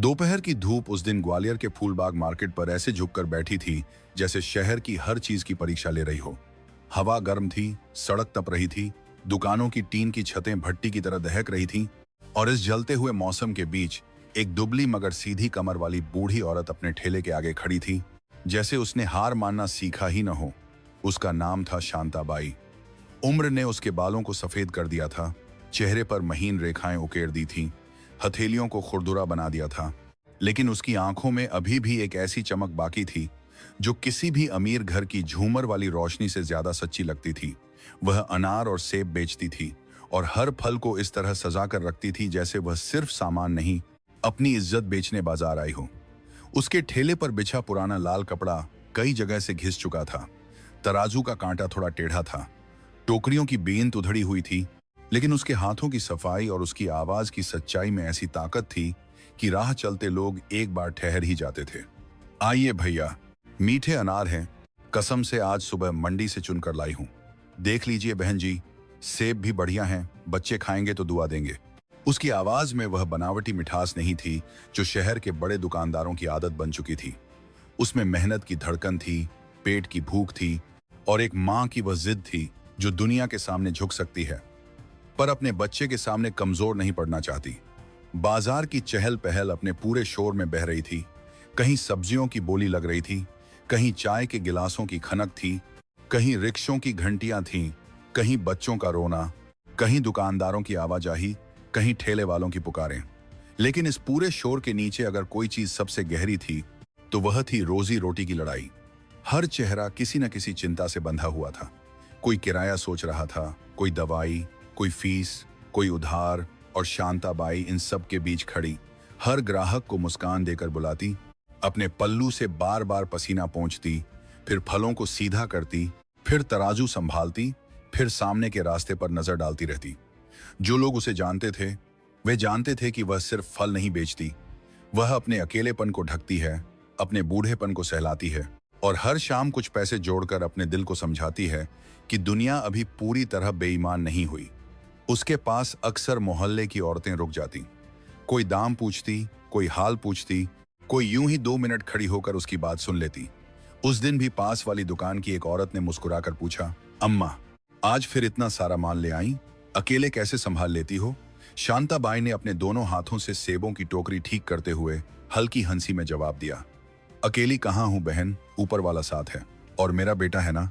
दोपहर की धूप उस दिन ग्वालियर के फूलबाग मार्केट पर ऐसे झुककर बैठी थी जैसे शहर की हर चीज की परीक्षा ले रही हो। हवा गर्म थी, सड़क तप रही थी, दुकानों की टीन की छतें भट्टी की तरह दहक रही थीं, और इस जलते हुए मौसम के बीच एक दुबली मगर सीधी कमर वाली बूढ़ी औरत अपने ठेले के आगे खड़ी थी, जैसे उसने हार मानना सीखा ही न हो। उसका नाम था शांताबाई। उम्र ने उसके बालों को सफेद कर दिया था, चेहरे पर महीन रेखाएं उकेर दी थीं, हथेलियों को खुरदुरा बना दिया था, लेकिन उसकी आंखों में अभी भी एक ऐसी चमक बाकी थी जो किसी भी अमीर घर की झूमर वाली रोशनी से ज्यादा सच्ची लगती थी। वह अनार और सेब बेचती थी और हर फल को इस तरह सजा कर रखती थी जैसे वह सिर्फ सामान नहीं, अपनी इज्जत बेचने बाजार आई हो। उसके ठेले पर बिछा पुराना लाल कपड़ा कई जगह से घिस चुका था, तराजू का कांटा थोड़ा टेढ़ा था, टोकरियों की बेंत उधड़ी हुई थी, लेकिन उसके हाथों की सफाई और उसकी आवाज की सच्चाई में ऐसी ताकत थी कि राह चलते लोग एक बार ठहर ही जाते थे। आइए भैया, मीठे अनार हैं, कसम से आज सुबह मंडी से चुनकर लाई हूं। देख लीजिए बहन जी, सेब भी बढ़िया हैं, बच्चे खाएंगे तो दुआ देंगे। उसकी आवाज में वह बनावटी मिठास नहीं थी जो शहर के बड़े दुकानदारों की आदत बन चुकी थी। उसमें मेहनत की धड़कन थी, पेट की भूख थी और एक माँ की वह जिद थी जो दुनिया के सामने झुक सकती है पर अपने बच्चे के सामने कमजोर नहीं पड़ना चाहती। बाजार की चहल पहल अपने पूरे शोर में बह रही थी। कहीं सब्जियों की बोली लग रही थी, कहीं चाय के गिलासों की खनक थी, कहीं रिक्शों की घंटियां थीं, कहीं बच्चों का रोना, कहीं दुकानदारों की आवाजाही, कहीं ठेले वालों की पुकारें। लेकिन इस पूरे शोर के नीचे अगर कोई चीज सबसे गहरी थी तो वह थी रोजी रोटी की लड़ाई। हर चेहरा किसी न किसी चिंता से बंधा हुआ था। कोई किराया सोच रहा था, कोई दवाई, कोई फीस, कोई उधार, और शांताबाई इन सब के बीच खड़ी हर ग्राहक को मुस्कान देकर बुलाती, अपने पल्लू से बार बार पसीना पोंछती, फिर फलों को सीधा करती, फिर तराजू संभालती, फिर सामने के रास्ते पर नजर डालती रहती। जो लोग उसे जानते थे वे जानते थे कि वह सिर्फ फल नहीं बेचती, वह अपने अकेलेपन को ढकती है, अपने बूढ़ेपन को सहलाती है और हर शाम कुछ पैसे जोड़कर अपने दिल को समझाती है कि दुनिया अभी पूरी तरह बेईमान नहीं हुई। उसके पास अक्सर मोहल्ले की औरतें रुक जाती, कोई दाम पूछती, कोई हाल पूछती, कोई यूं ही 2 मिनट खड़ी होकर उसकी बात सुन लेती। उस दिन भी पास वाली दुकान की एक औरत ने मुस्कुराकर पूछा, अम्मा, आज फिर इतना सारा माल ले आई, अकेले कैसे संभाल लेती हो? शांताबाई ने अपने दोनों हाथों से सेबों की टोकरी ठीक करते हुए हल्की हंसी में जवाब दिया, अकेली कहाँ हूं बहन, ऊपर वाला साथ है, और मेरा बेटा है ना,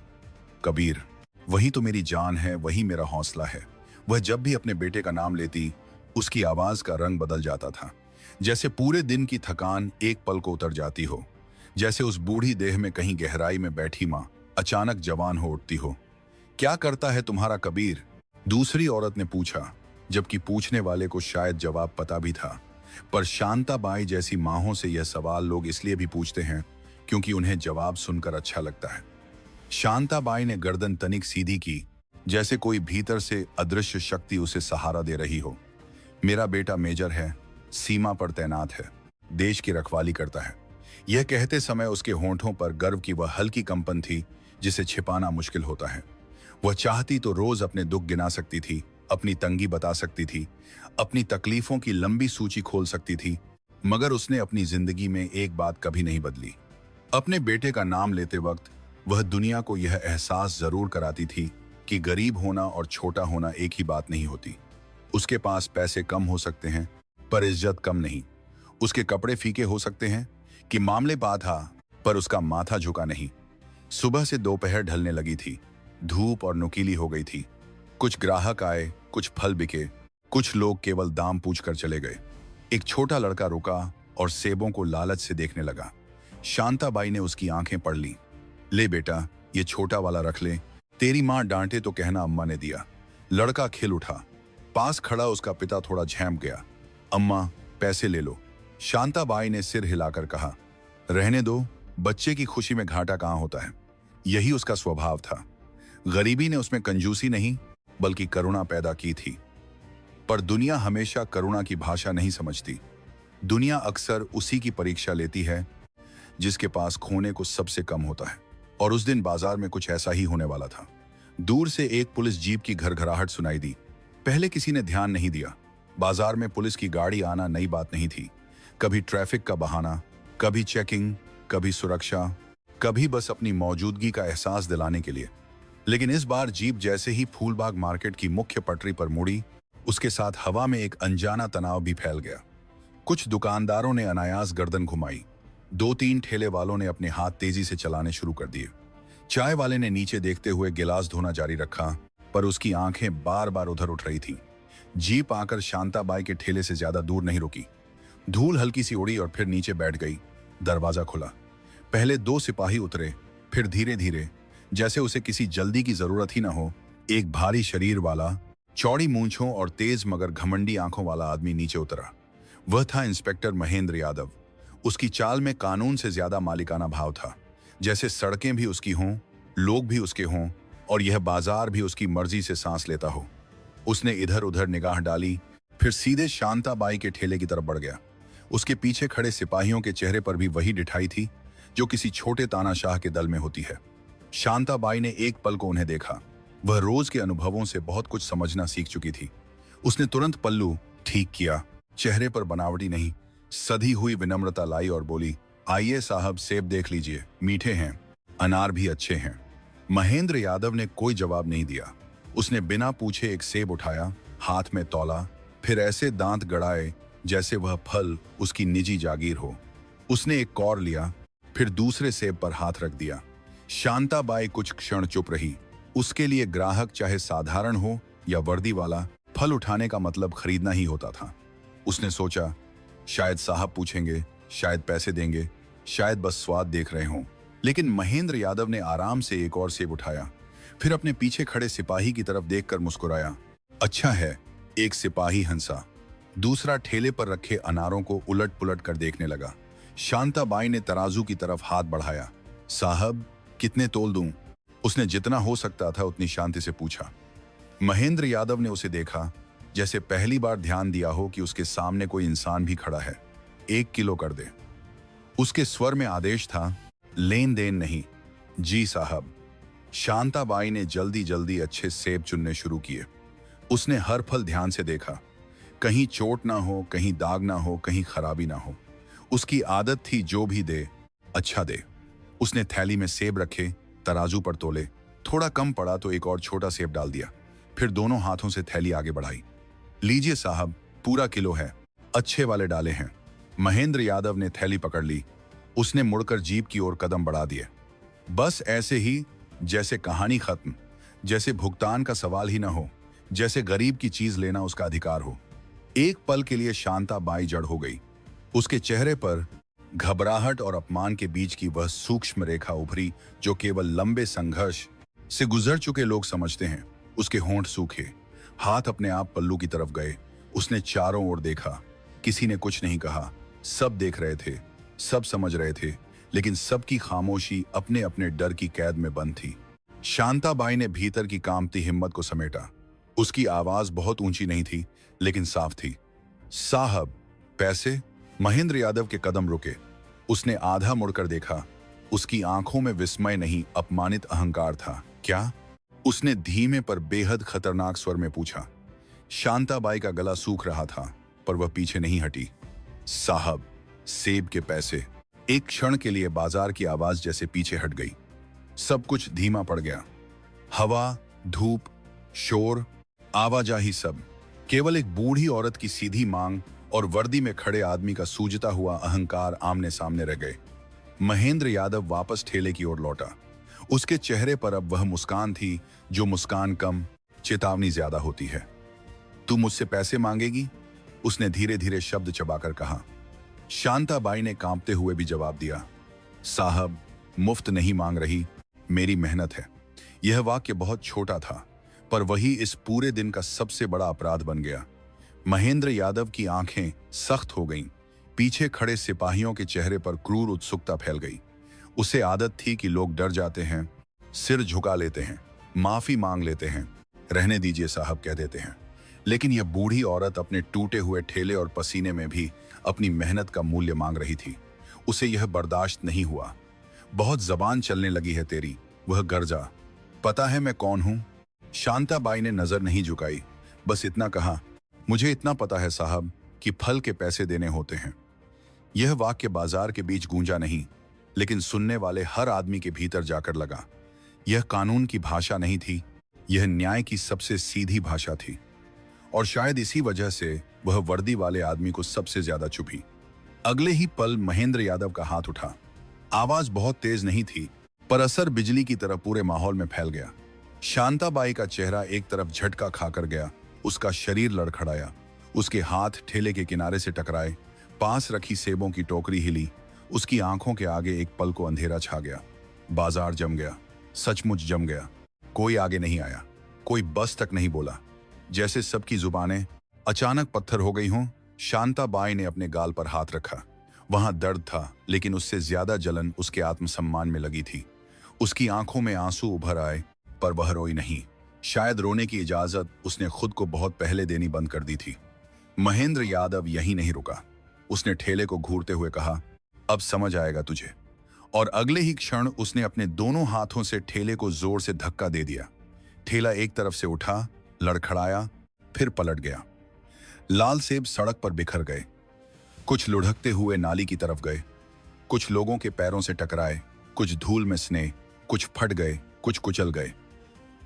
कबीर, वही तो मेरी जान है, वही मेरा हौसला है। वह जब भी अपने बेटे का नाम लेती उसकी आवाज का रंग बदल जाता था, जैसे पूरे दिन की थकान एक पल को उतर जाती हो, जैसे उस बूढ़ी देह में कहीं गहराई में बैठी माँ अचानक जवान हो उठती हो। क्या करता है तुम्हारा कबीर? दूसरी औरत ने पूछा, जबकि पूछने वाले को शायद जवाब पता भी था, पर शांताबाई जैसी माहों से यह सवाल लोग इसलिए भी पूछते हैं क्योंकि उन्हें जवाब सुनकर अच्छा लगता है। शांताबाई ने गर्दन तनिक सीधी की, जैसे कोई भीतर से अदृश्य शक्ति उसे सहारा दे रही हो। मेरा बेटा मेजर है, सीमा पर तैनात है, देश की रखवाली करता है। यह कहते समय उसके होंठों पर गर्व की वह हल्की कंपन थी जिसे छिपाना मुश्किल होता है। वह चाहती तो रोज अपने दुख गिना सकती थी, अपनी तंगी बता सकती थी, अपनी तकलीफों की लंबी सूची खोल सकती थी, मगर उसने अपनी जिंदगी में एक बात कभी नहीं बदली। अपने बेटे का नाम लेते वक्त वह दुनिया को यह एहसास जरूर कराती थी कि गरीब होना और छोटा होना एक ही बात नहीं होती। उसके पास पैसे कम हो सकते हैं पर इज्जत कम नहीं। उसके कपड़े फीके हो सकते हैं कि मामले बाधा, पर उसका माथा झुका नहीं। सुबह से दोपहर ढलने लगी थी, धूप और नुकीली हो गई थी। कुछ ग्राहक आए, कुछ फल बिके, कुछ लोग केवल दाम पूछकर चले गए। एक छोटा लड़का रुका और सेबों को लालच से देखने लगा। शांताबाई ने उसकी आंखें पढ़ ली। ले बेटा, ये छोटा वाला रख ले, तेरी माँ डांटे तो कहना अम्मा ने दिया। लड़का खिल उठा। पास खड़ा उसका पिता थोड़ा झैंप गया। अम्मा, पैसे ले लो। शांताबाई ने सिर हिलाकर कहा, रहने दो, बच्चे की खुशी में घाटा कहाँ होता है। यही उसका स्वभाव था। गरीबी ने उसमें कंजूसी नहीं बल्कि करुणा पैदा की थी। पर दुनिया हमेशा करुणा की भाषा नहीं समझती। दुनिया अक्सर उसी की परीक्षा लेती है जिसके पास खोने को सबसे कम होता है। और उस दिन बाजार में कुछ ऐसा ही होने वाला था। दूर से एक पुलिस जीप की घरघराहट सुनाई दी। पहले किसी ने ध्यान नहीं दिया। बाजार में पुलिस की गाड़ी आना नई बात नहीं थी। कभी ट्रैफिक का बहाना, कभी चेकिंग, कभी सुरक्षा, कभी बस अपनी मौजूदगी का एहसास दिलाने के लिए। लेकिन इस बार जीप जैसे ही फूलबाग मार्केट की मुख्य पटरी पर मुड़ी, उसके साथ हवा में एक अनजाना तनाव भी फैल गया। कुछ दुकानदारों ने अनायास गर्दन घुमाई, दो तीन ठेले वालों ने अपने हाथ तेजी से चलाने शुरू कर दिए। चाय वाले ने नीचे देखते हुए गिलास धोना जारी रखा, पर उसकी आंखें बार बार उधर उठ रही थीं। जीप आकर शांताबाई के ठेले से ज्यादा दूर नहीं रुकी। धूल हल्की सी उड़ी और फिर नीचे बैठ गई। दरवाजा खुला। पहले दो सिपाही उतरे, फिर धीरे धीरे, जैसे उसे किसी जल्दी की जरूरत ही ना हो, एक भारी शरीर वाला, चौड़ी मूंछों और तेज मगर घमंडी आंखों वाला आदमी नीचे उतरा। वह था इंस्पेक्टर महेंद्र यादव। उसकी चाल में कानून से ज्यादा मालिकाना भाव था, जैसे सड़कें भी उसकी हों, लोग भी उसके हों और यह बाजार भी उसकी मर्जी से सांस लेता हो। उसने इधर उधर निगाह डाली, फिर सीधे शांताबाई के ठेले की तरफ बढ़ गया। उसके पीछे खड़े सिपाहियों के चेहरे पर भी वही डिठाई थी जो किसी छोटे तानाशाह के दल में होती है। शांताबाई ने एक पल को उन्हें देखा। वह रोज के अनुभवों से बहुत कुछ समझना सीख चुकी थी। उसने तुरंत पल्लू ठीक किया, चेहरे पर बनावटी नहीं, सधी हुई विनम्रता लाई और बोली, आइए साहब, सेब देख लीजिए, मीठे हैं, अनार भी अच्छे हैं। महेंद्र यादव ने कोई जवाब नहीं दिया। उसने बिना पूछे एक सेब उठाया, हाथ में तौला, फिर ऐसे दांत गड़ाए जैसे वह फल उसकी निजी जागीर हो। उसने एक कौर लिया, फिर दूसरे सेब पर हाथ रख दिया। शांताबाई कुछ क्षण चुप रही। उसके लिए ग्राहक चाहे साधारण हो या वर्दी वाला, फल उठाने का मतलब खरीदना ही होता था। उसने सोचा, शायद साहब पूछेंगे, शायद पैसे देंगे, शायद बस स्वाद देख रहे हों। लेकिन महेंद्र यादव ने आराम से एक और सेब उठाया, फिर अपने पीछे खड़े सिपाही की तरफ देखकर मुस्कुराया। अच्छा है, एक सिपाही हंसा। दूसरा ठेले पर रखे अनारों को उलट पुलट कर देखने लगा। शांताबाई ने तराजू की तरफ हाथ बढ़ाया। साहब, कितने तोल दूं? उसने जितना हो सकता था उतनी शांति से पूछा। महेंद्र यादव ने उसे देखा, जैसे पहली बार ध्यान दिया हो कि उसके सामने कोई इंसान भी खड़ा है। 1 किलो कर दे। उसके स्वर में आदेश था, लेन देन नहीं। जी साहब। शांताबाई ने जल्दी जल्दी अच्छे सेब चुनने शुरू किए। उसने हर फल ध्यान से देखा, कहीं चोट ना हो, कहीं दाग ना हो, कहीं खराबी ना हो। उसकी आदत थी जो भी दे, अच्छा दे। उसने थैली में सेब रखे, तराजू पर तोले, थोड़ा कम पड़ा तो एक और छोटा सेब डाल दिया, फिर दोनों हाथों से थैली आगे बढ़ाई। लीजिए साहब, पूरा किलो है, अच्छे वाले डाले हैं। महेंद्र यादव ने थैली पकड़ ली। उसने मुड़कर जीप की ओर कदम बढ़ा दिए। बस ऐसे ही, जैसे कहानी खत्म, जैसे भुगतान का सवाल ही ना हो, जैसे गरीब की चीज लेना उसका अधिकार हो। एक पल के लिए शांताबाई जड़ हो गई। उसके चेहरे पर घबराहट और अपमान के बीच की वह सूक्ष्म रेखा उभरी जो केवल लंबे संघर्ष से गुजर चुके लोग समझते हैं। उसके होंठ सूखे, हाथ अपने आप पल्लू की तरफ गए। उसने चारों ओर देखा, किसी ने कुछ नहीं कहा। सब देख रहे थे, सब समझ रहे थे, लेकिन सबकी खामोशी अपने अपने डर की कैद में बंद थी। शांताबाई ने भीतर की कांपती हिम्मत को समेटा। उसकी आवाज बहुत ऊंची नहीं थी, लेकिन साफ थी। साहब, पैसे? महेंद्र यादव के कदम रुके। उसने आधा मुड़कर देखा। उसकी आंखों में विस्मय नहीं, अपमानित अहंकार था। क्या? उसने धीमे पर बेहद खतरनाक स्वर में पूछा। शांताबाई का गला सूख रहा था, पर वह पीछे नहीं हटी। साहब, सेब के पैसे। एक क्षण के लिए बाजार की आवाज जैसे पीछे हट गई। सब कुछ धीमा पड़ गया। हवा, धूप, शोर, आवाजाही, सब। केवल एक बूढ़ी औरत की सीधी मांग और वर्दी में खड़े आदमी का सूजता हुआ अहंकार आमने सामने रह गए। महेंद्र यादव वापस ठेले की ओर लौटा। उसके चेहरे पर अब वह मुस्कान थी जो मुस्कान कम, चेतावनी ज्यादा होती है। तू मुझसे पैसे मांगेगी? उसने धीरे धीरे शब्द चबाकर कहा। शांताबाई ने कांपते हुए भी जवाब दिया, साहब, मुफ्त नहीं मांग रही, मेरी मेहनत है। यह वाक्य बहुत छोटा था, पर वही इस पूरे दिन का सबसे बड़ा अपराध बन गया। महेंद्र यादव की आंखें सख्त हो गईं। पीछे खड़े सिपाहियों के चेहरे पर क्रूर उत्सुकता फैल गई। उसे आदत थी कि लोग डर जाते हैं, सिर झुका लेते हैं, माफी मांग लेते हैं, रहने दीजिए साहब कह देते हैं। लेकिन यह बूढ़ी औरत अपने टूटे हुए ठेले और पसीने में भी अपनी मेहनत का मूल्य मांग रही थी। उसे यह बर्दाश्त नहीं हुआ। बहुत जबान चलने लगी है तेरी, वह गरजा। पता है मैं कौन हूं? शांताबाई ने नजर नहीं झुकाई, बस इतना कहा, मुझे इतना पता है साहब कि फल के पैसे देने होते हैं। यह वाक्य बाजार के बीच गूंजा नहीं, लेकिन सुनने वाले हर आदमी के भीतर जाकर लगा। यह कानून की भाषा नहीं थी, यह न्याय की सबसे सीधी भाषा थी। और शायद इसी वजह से वह वर्दी वाले आदमी को सबसे ज्यादा चुभी। अगले ही पल महेंद्र यादव का हाथ उठा। आवाज बहुत तेज नहीं थी, पर असर बिजली की तरह पूरे माहौल में फैल गया। शांताबाई का चेहरा एक तरफ झटका खाकर गया, उसका शरीर लड़खड़ाया, उसके हाथ ठेले के किनारे से टकराए, पास रखी सेबों की टोकरी हिली, उसकी आंखों के आगे एक पल को अंधेरा छा गया। बाजार जम गया, सचमुच जम गया। कोई आगे नहीं आया, कोई बस तक नहीं बोला, जैसे सबकी जुबानें अचानक पत्थर हो गई हों। शांताबाई ने अपने गाल पर हाथ रखा। वहां दर्द था, लेकिन उससे ज्यादा जलन उसके आत्मसम्मान में लगी थी। उसकी आंखों में आंसू उभर आए, पर वह रोई नहीं। शायद रोने की इजाजत उसने खुद को बहुत पहले देनी बंद कर दी थी। महेंद्र यादव यहीं नहीं रुका। उसने ठेले को घूरते हुए कहा, अब समझ आएगा तुझे। और अगले ही क्षण उसने अपने दोनों हाथों से ठेले को जोर से धक्का दे दिया। ठेला एक तरफ से उठा, लड़खड़ाया, फिर पलट गया। लाल सेब सड़क पर बिखर गए, कुछ लुढ़कते हुए नाली की तरफ गए, कुछ लोगों के पैरों से टकराए, कुछ धूल में स्ने, कुछ फट गए, कुछ कुचल गए।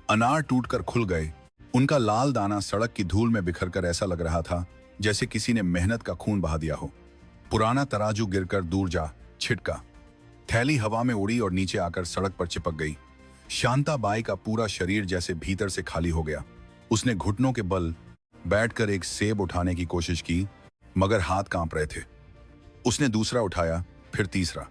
अनार टूटकर खुल गए। उनका लाल दाना सड़क की धूल में बिखरकर ऐसा लग रहा था जैसे किसी ने मेहनत का खून बहा दिया हो। पुराना तराजू गिरकर दूर जा छिटका। थैली हवा में उड़ी और नीचे आकर सड़क पर चिपक गई। शांताबाई का पूरा शरीर जैसे भीतर से खाली हो गया। उसने घुटनों के बल बैठकर एक सेब उठाने की कोशिश की, मगर हाथ कांप रहे थे। उसने दूसरा उठाया, फिर तीसरा।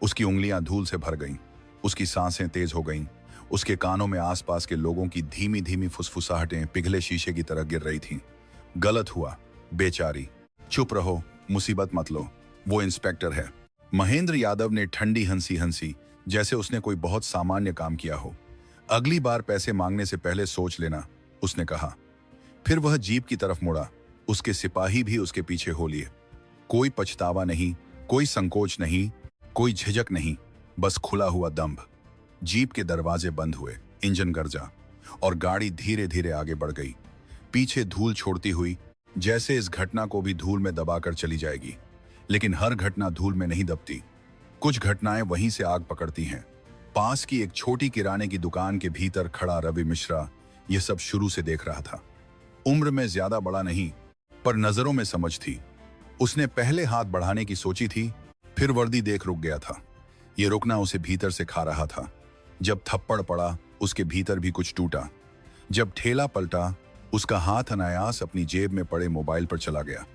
उसकी उंगलियां धूल से भर गईं, उसकी सांसें तेज हो गईं। उसके कानों में आसपास के लोगों की धीमी धीमी फुसफुसाहटें पिघले शीशे की तरह गिर रही थीं। गलत हुआ, बेचारी, चुप रहो, मुसीबत मत लो, वो इंस्पेक्टर है। महेंद्र यादव ने ठंडी हंसी हंसी, जैसे उसने कोई बहुत सामान्य काम किया हो। अगली बार पैसे मांगने से पहले सोच लेना, उसने कहा। फिर वह जीप की तरफ मुड़ा। उसके सिपाही भी उसके पीछे हो लिए। कोई पछतावा नहीं, कोई संकोच नहीं, कोई झिझक नहीं, बस खुला हुआ दंभ। जीप के दरवाजे बंद हुए, इंजन गरजा और गाड़ी धीरे धीरे आगे बढ़ गई, पीछे धूल छोड़ती हुई, जैसे इस घटना को भी धूल में दबाकर चली जाएगी। लेकिन हर घटना धूल में नहीं दबती। कुछ घटनाएं वहीं से आग पकड़ती हैं। पास की एक छोटी किराने की दुकान के भीतर खड़ा रवि मिश्रा यह सब शुरू से देख रहा था। उम्र में ज्यादा बड़ा नहीं, पर नजरों में समझ थी। उसने पहले हाथ बढ़ाने की सोची थी, फिर वर्दी देख रुक गया था। यह रुकना उसे भीतर से खा रहा था। जब थप्पड़ पड़ा, उसके भीतर भी कुछ टूटा। जब ठेला पलटा, उसका हाथ अनायास अपनी जेब में पड़े मोबाइल पर चला गया।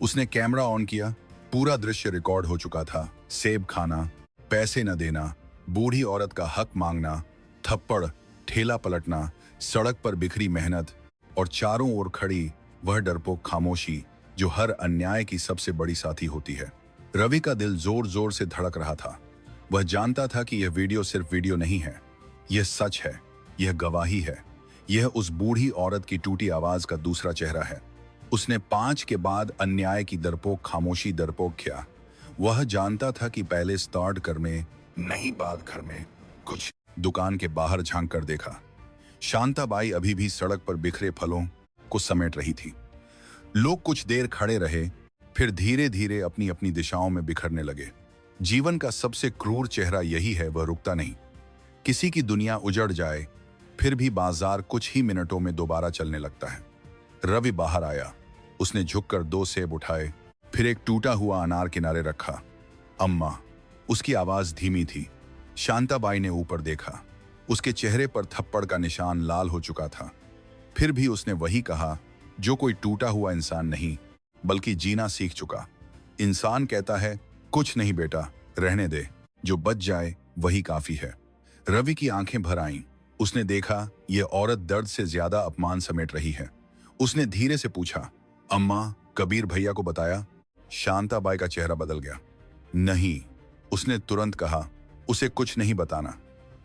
उसने कैमरा ऑन किया। पूरा दृश्य रिकॉर्ड हो चुका था। सेब खाना, पैसे न देना, बूढ़ी औरत का हक मांगना, थप्पड़, ठेला पलटना, सड़क पर बिखरी मेहनत और चारों ओर खड़ी वह डरपोक खामोशी जो हर अन्याय की सबसे बड़ी साथी होती है। रवि का दिल जोर जोर से धड़क रहा था। वह जानता था कि यह वीडियो सिर्फ वीडियो नहीं है, यह सच है, यह गवाही है, यह उस बूढ़ी औरत की टूटी आवाज का दूसरा चेहरा है। उसने 5 के बाद अन्याय की डरपोक खामोशी डरपोक किया। वह जानता था कि पहले स्टार्ट कर में नहीं, बात घर में कुछ। दुकान के बाहर झांक कर देखा। शांताबाई अभी भी सड़क पर बिखरे फलों को समेट रही थी। लोग कुछ देर खड़े रहे, फिर धीरे धीरे अपनी अपनी दिशाओं में बिखरने लगे। जीवन का सबसे क्रूर चेहरा यही है, वह रुकता नहीं। किसी की दुनिया उजड़ जाए, फिर भी बाजार कुछ ही मिनटों में दोबारा चलने लगता है। रवि बाहर आया। उसने झुककर 2 सेब उठाए, फिर एक टूटा हुआ अनार किनारे रखा। अम्मा, उसकी आवाज धीमी थी। शांताबाई ने ऊपर देखा। उसके चेहरे पर थप्पड़ का निशान लाल हो चुका था। फिर भी उसने वही कहा जो कोई टूटा हुआ इंसान नहीं, बल्कि जीना सीख चुका इंसान कहता है, कुछ नहीं बेटा, रहने दे, जो बच जाए वही काफी है। रवि की आंखें भर आईं। उसने देखा यह औरत दर्द से ज्यादा अपमान समेट रही है। उसने धीरे से पूछा, अम्मा, कबीर भैया को बताया? शांताबाई का चेहरा बदल गया। नहीं, उसने तुरंत कहा, उसे कुछ नहीं बताना।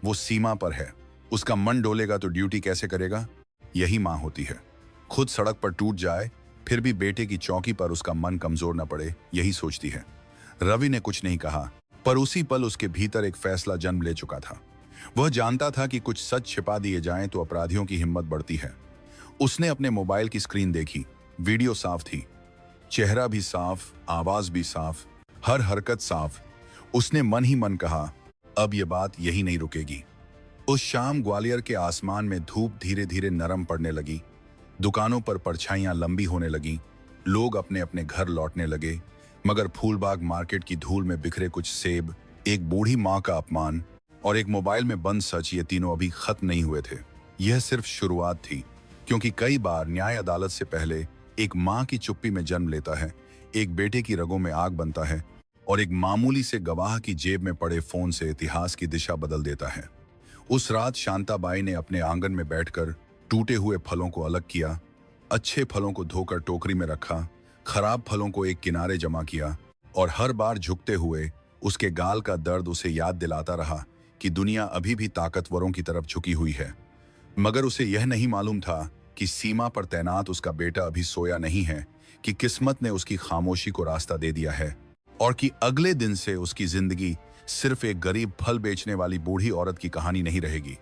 वो सीमा पर है। उसका मन डोलेगा तो ड्यूटी कैसे करेगा? यही मां होती है। खुद सड़क पर टूट जाए, फिर भी बेटे की चौकी पर उसका मन कमजोर न पड़े, यही सोचती है। रवि ने कुछ नहीं कहा, पर उसी पल उसके भीतर एक फैसला जन्म ले चुका था। वह जानता था कि कुछ सच छिपा दिए जाएं तो अपराधियों की हिम्मत बढ़ती है। उसने अपने मोबाइल की स्क्रीन देखी। वीडियो साफ थी, चेहरा भी साफ, आवाज भी साफ। हर हरकत साफ। उसने मन ही मन कहा, अब ये बात यही नहीं रुकेगी। उस शाम ग्वालियर के आसमान में धूप धीरे धीरे नरम पड़ने लगी। दुकानों पर परछाइयां लंबी होने लगीं। लोग अपने अपने घर लौटने लगे, मगर फूलबाग मार्केट की धूल में बिखरे कुछ सेब, एक बूढ़ी माँ का अपमान और एक मोबाइल में बंद सच, ये तीनों अभी खत्म नहीं हुए थे। यह सिर्फ शुरुआत थी, क्योंकि कई बार न्याय अदालत से पहले एक माँ की चुप्पी में जन्म लेता है, एक बेटे की रगों में आग बनता है और एक मामूली से गवाह की जेब में पड़े फोन से इतिहास की दिशा बदल देता है। उस रात शांताबाई ने अपने आंगन में बैठकर टूटे हुए फलों को अलग किया, अच्छे फलों को धोकर टोकरी में रखा, खराब फलों को एक किनारे जमा किया और हर बार झुकते हुए उसके गाल का दर्द उसे याद दिलाता रहा कि दुनिया अभी भी ताकतवरों की तरफ झुकी हुई है। मगर उसे यह नहीं मालूम था कि सीमा पर तैनात उसका बेटा अभी सोया नहीं है, कि किस्मत ने उसकी खामोशी को रास्ता दे दिया है और कि अगले दिन से उसकी जिंदगी सिर्फ एक गरीब फल बेचने वाली बूढ़ी औरत की कहानी नहीं रहेगी।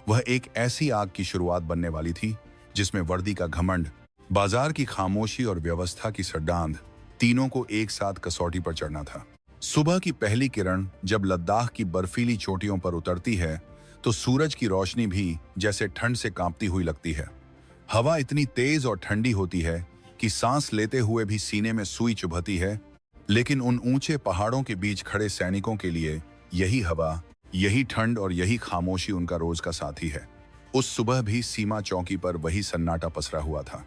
वह एक ऐसी आग की शुरुआत बनने वाली थी जिसमें वर्दी का घमंड, बाजार की खामोशी और व्यवस्था की सड्डांध, तीनों को एक साथ कसौटी पर चढ़ना था। सुबह की पहली किरण जब लद्दाख की बर्फीली चोटियों पर उतरती है तो सूरज की रोशनी भी जैसे ठंड से कांपती हुई लगती है। हवा इतनी तेज और ठंडी होती है कि सांस लेते हुए भी सीने में सुई चुभती है, लेकिन उन ऊंचे पहाड़ों के बीच खड़े सैनिकों के लिए यही हवा, यही ठंड और यही खामोशी उनका रोज का साथी है। उस सुबह भी सीमा चौकी पर वही सन्नाटा पसरा हुआ था।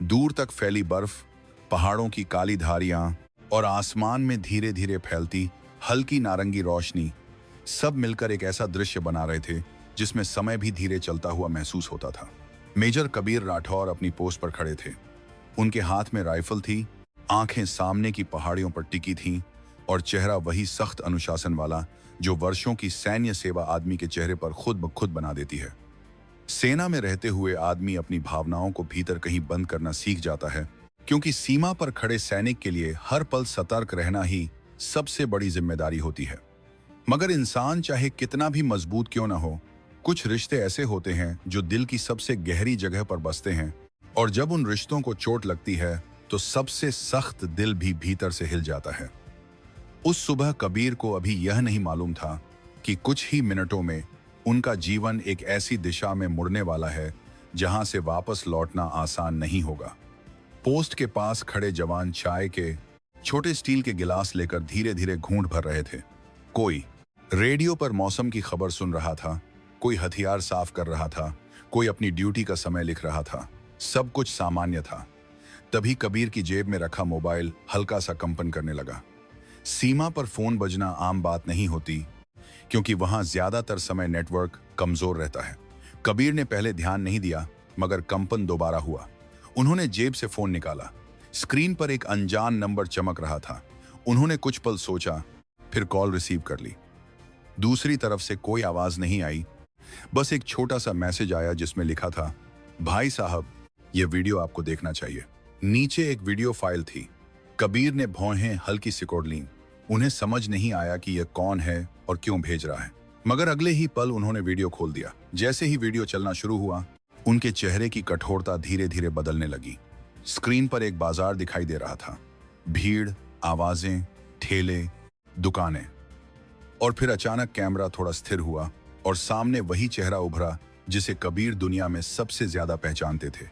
दूर तक फैली बर्फ, पहाड़ों की काली धारियां और आसमान में धीरे धीरे फैलती हल्की नारंगी रोशनी, सब मिलकर एक ऐसा दृश्य बना रहे थे जिसमें समय भी धीरे चलता हुआ महसूस होता था। मेजर कबीर राठौर अपनी पोस्ट पर खड़े थे। उनके हाथ में राइफल थी, आंखें सामने की पहाड़ियों पर टिकी थीं और चेहरा वही सख्त अनुशासन वाला जो वर्षों की सैन्य सेवा आदमी के चेहरे पर खुद ब खुद बना देती है। सेना में रहते हुए आदमी अपनी भावनाओं को भीतर कहीं बंद करना सीख जाता है, क्योंकि सीमा पर खड़े सैनिक के लिए हर पल सतर्क रहना ही सबसे बड़ी जिम्मेदारी होती है। मगर इंसान चाहे कितना भी मजबूत क्यों ना हो, कुछ रिश्ते ऐसे होते हैं जो दिल की सबसे गहरी जगह पर बसते हैं और जब उन रिश्तों को चोट लगती है तो सबसे सख्त दिल भी भीतर से हिल जाता है। उस सुबह कबीर को अभी यह नहीं मालूम था कि कुछ ही मिनटों में उनका जीवन एक ऐसी दिशा में मुड़ने वाला है जहां से वापस लौटना आसान नहीं होगा। पोस्ट के पास खड़े जवान चाय के छोटे स्टील के गिलास लेकर धीरे धीरे घूंट भर रहे थे। कोई रेडियो पर मौसम की खबर सुन रहा था, कोई हथियार साफ कर रहा था, कोई अपनी ड्यूटी का समय लिख रहा था। सब कुछ सामान्य था। तभी कबीर की जेब में रखा मोबाइल हल्का सा कंपन करने लगा। सीमा पर फोन बजना आम बात नहीं होती, क्योंकि वहां ज्यादातर समय नेटवर्क कमजोर रहता है। कबीर ने पहले ध्यान नहीं दिया, मगर कंपन दोबारा हुआ। उन्होंने जेब से फोन निकाला। स्क्रीन पर एक अनजान नंबर चमक रहा था। उन्होंने कुछ पल सोचा, फिर कॉल रिसीव कर ली। दूसरी तरफ से कोई आवाज नहीं आई, बस एक छोटा सा मैसेज आया जिसमें लिखा था, भाई साहब, यह वीडियो आपको देखना चाहिए। नीचे एक वीडियो फाइल थी। कबीर ने भौहें हल्की सिकोड़ लीं। उन्हें समझ नहीं आया कि यह कौन है और क्यों भेज रहा है, मगर अगले ही पल उन्होंने वीडियो खोल दिया। जैसे ही वीडियो चलना शुरू हुआ, उनके चेहरे की कठोरता धीरे धीरे बदलने लगी। स्क्रीन पर एक बाजार दिखाई दे रहा था, भीड़, आवाजें, ठेले, दुकानें। और फिर अचानक कैमरा थोड़ा स्थिर हुआ और सामने वही चेहरा उभरा जिसे कबीर दुनिया में सबसे ज्यादा पहचानते थे।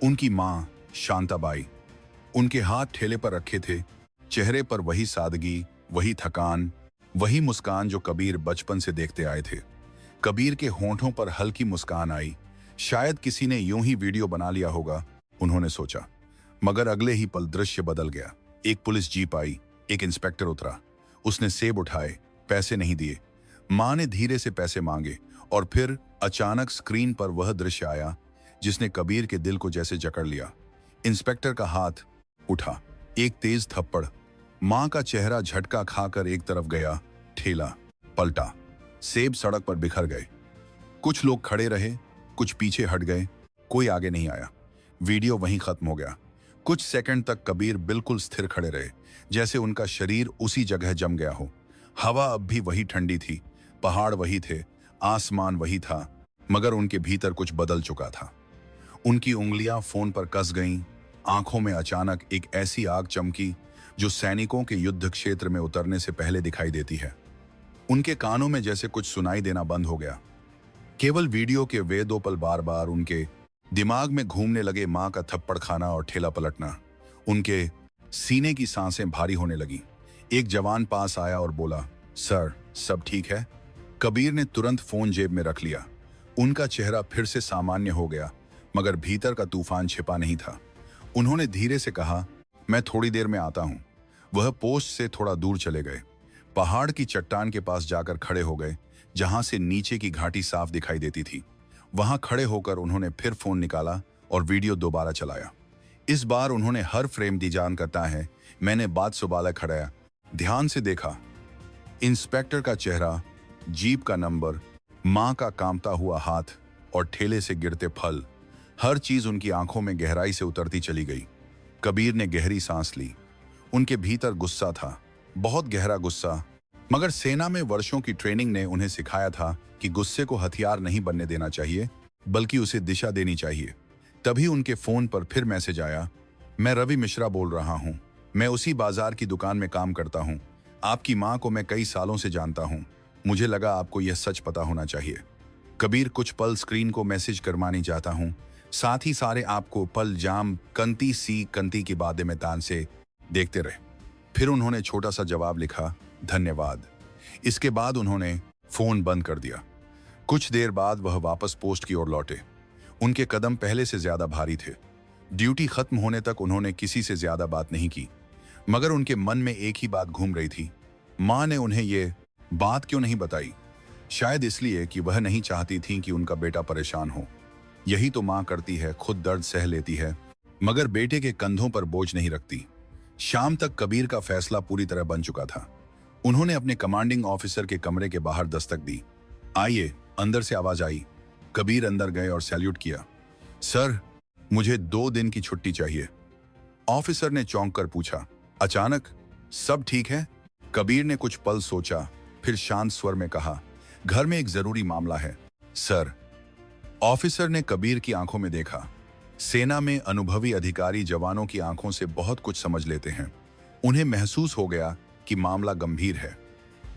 उनकी मां शांताबाई। उनके हाथ ठेले पर रखे थे, चेहरे पर वही सादगी, वही थकान, वही मुस्कान जो कबीर बचपन से देखते आए थे। कबीर के होंठों पर हल्की मुस्कान आई। शायद किसी ने यूं ही वीडियो बना लिया होगा, उन्होंने सोचा। मगर अगले ही पल दृश्य बदल गया। एक पुलिस जीप आई, एक इंस्पेक्टर उतरा। उसने सेब उठाए, पैसे नहीं दिए। मां ने धीरे से पैसे मांगे और फिर अचानक स्क्रीन पर वह दृश्य आया जिसने कबीर के दिल को जैसे जकड़ लिया। इंस्पेक्टर का हाथ उठा, एक तेज थप्पड़। मां का चेहरा झटका खाकर एक तरफ गया, ठेला पलटा, सेब सड़क पर बिखर गए। कुछ लोग खड़े रहे, कुछ पीछे हट गए, कोई आगे नहीं आया। वीडियो वहीं खत्म हो गया। कुछ सेकंड तक कबीर बिल्कुल स्थिर खड़े रहे, जैसे उनका शरीर उसी जगह जम गया हो। हवा अब भी वही ठंडी थी, पहाड़ वही थे, आसमान वही था, मगर उनके भीतर कुछ बदल चुका था। उनकी उंगलियां फोन पर कस गईं, आंखों में अचानक एक ऐसी आग चमकी जो सैनिकों के युद्ध क्षेत्र में उतरने से पहले दिखाई देती है। उनके कानों में जैसे कुछ सुनाई देना बंद हो गया। केवल वीडियो के वे दो पल बार बार उनके दिमाग में घूमने लगे, मां का थप्पड़ खाना और ठेला पलटना। उनके सीने की सांसें भारी होने लगी। एक जवान पास आया और बोला, सर सब ठीक है? कबीर ने तुरंत फोन जेब में रख लिया। उनका चेहरा फिर से सामान्य हो गया, मगर भीतर का तूफान छिपा नहीं था। उन्होंने धीरे से कहा, मैं थोड़ी देर में आता हूं। वह पोस्ट से थोड़ा दूर चले गए। पहाड़ की चट्टान के पास जाकर खड़े हो गए, जहां से नीचे की घाटी साफ दिखाई देती थी। वहां खड़े होकर उन्होंने फिर फोन निकाला और वीडियो दोबारा चलाया। इस बार उन्होंने हर फ्रेम दी जान करता है। मैंने बात सुबाला खड़ाया, ध्यान से देखा। इंस्पेक्टर का चेहरा, जीप का नंबर, मां का कांपता हुआ हाथ और ठेले से गिरते फल, हर चीज उनकी आंखों में गहराई से उतरती चली गई। कबीर ने गहरी सांस ली। उनके भीतर गुस्सा था, बहुत गहरा गुस्सा। मगर सेना में वर्षों की ट्रेनिंग ने उन्हें सिखाया था कि गुस्से को हथियार नहीं बनने देना चाहिए, बल्कि उसे दिशा देनी चाहिए। तभी उनके फोन पर फिर मैसेज आया, मैं रवि मिश्रा बोल रहा हूं। मैं उसी बाजार की दुकान में काम करता हूं। आपकी मां को मैं कई सालों से जानता हूं। मुझे लगा आपको यह सच पता होना चाहिए। कबीर कुछ पल स्क्रीन को मैसेज करवानी चाहता हूं, साथ ही सारे आपको पल जाम कंती की बातें में तान से देखते रहे। फिर उन्होंने छोटा सा जवाब लिखा, धन्यवाद। इसके बाद उन्होंने फोन बंद कर दिया। कुछ देर बाद वह वापस पोस्ट की ओर लौटे। उनके कदम पहले से ज्यादा भारी थे। ड्यूटी खत्म होने तक उन्होंने किसी से ज्यादा बात नहीं की, मगर उनके मन में एक ही बात घूम रही थी, मां ने उन्हें ये बात क्यों नहीं बताई? शायद इसलिए कि वह नहीं चाहती थी कि उनका बेटा परेशान हो। यही तो मां करती है, खुद दर्द सह लेती है, मगर बेटे के कंधों पर बोझ नहीं रखती। शाम तक कबीर का फैसला पूरी तरह बन चुका था। उन्होंने अपने कमांडिंग ऑफिसर के कमरे के बाहर दस्तक दी। आइए, अंदर से आवाज आई। कबीर अंदर गए और सैल्यूट किया। सर, मुझे 2 दिन की छुट्टी चाहिए। ऑफिसर ने चौंक कर पूछा, अचानक? सब ठीक है? कबीर ने कुछ पल सोचा, फिर शांत स्वर में कहा, घर में एक जरूरी मामला है सर। ऑफिसर ने कबीर की आंखों में देखा। सेना में अनुभवी अधिकारी जवानों की आंखों से बहुत कुछ समझ लेते हैं। उन्हें महसूस हो गया कि मामला गंभीर है।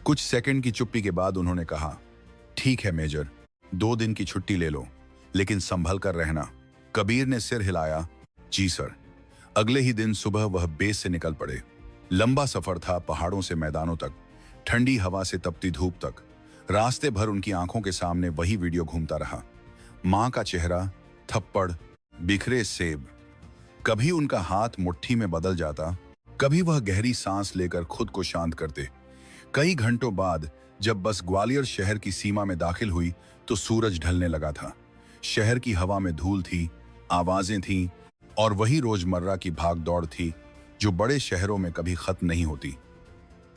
कुछ सेकंड की चुप्पी के बाद उन्होंने कहा, ठीक है मेजर, 2 दिन की छुट्टी ले लो, लेकिन संभल कर रहना। कबीर ने सिर हिलाया, जी सर। अगले ही दिन सुबह वह बेस से निकल पड़े। लंबा सफर था, पहाड़ों से मैदानों तक, ठंडी हवा से तपती धूप तक। रास्ते भर उनकी आंखों के सामने वही वीडियो घूमता रहा। मां का चेहरा, थप्पड़, बिखरे सेब। कभी उनका हाथ मुट्ठी में बदल जाता, कभी वह गहरी सांस लेकर खुद को शांत करते। कई घंटों बाद जब बस ग्वालियर शहर की सीमा में दाखिल हुई तो सूरज ढलने लगा था। शहर की हवा में धूल थी, आवाजें थीं और वही रोजमर्रा की भाग दौड़ थी जो बड़े शहरों में कभी खत्म नहीं होती।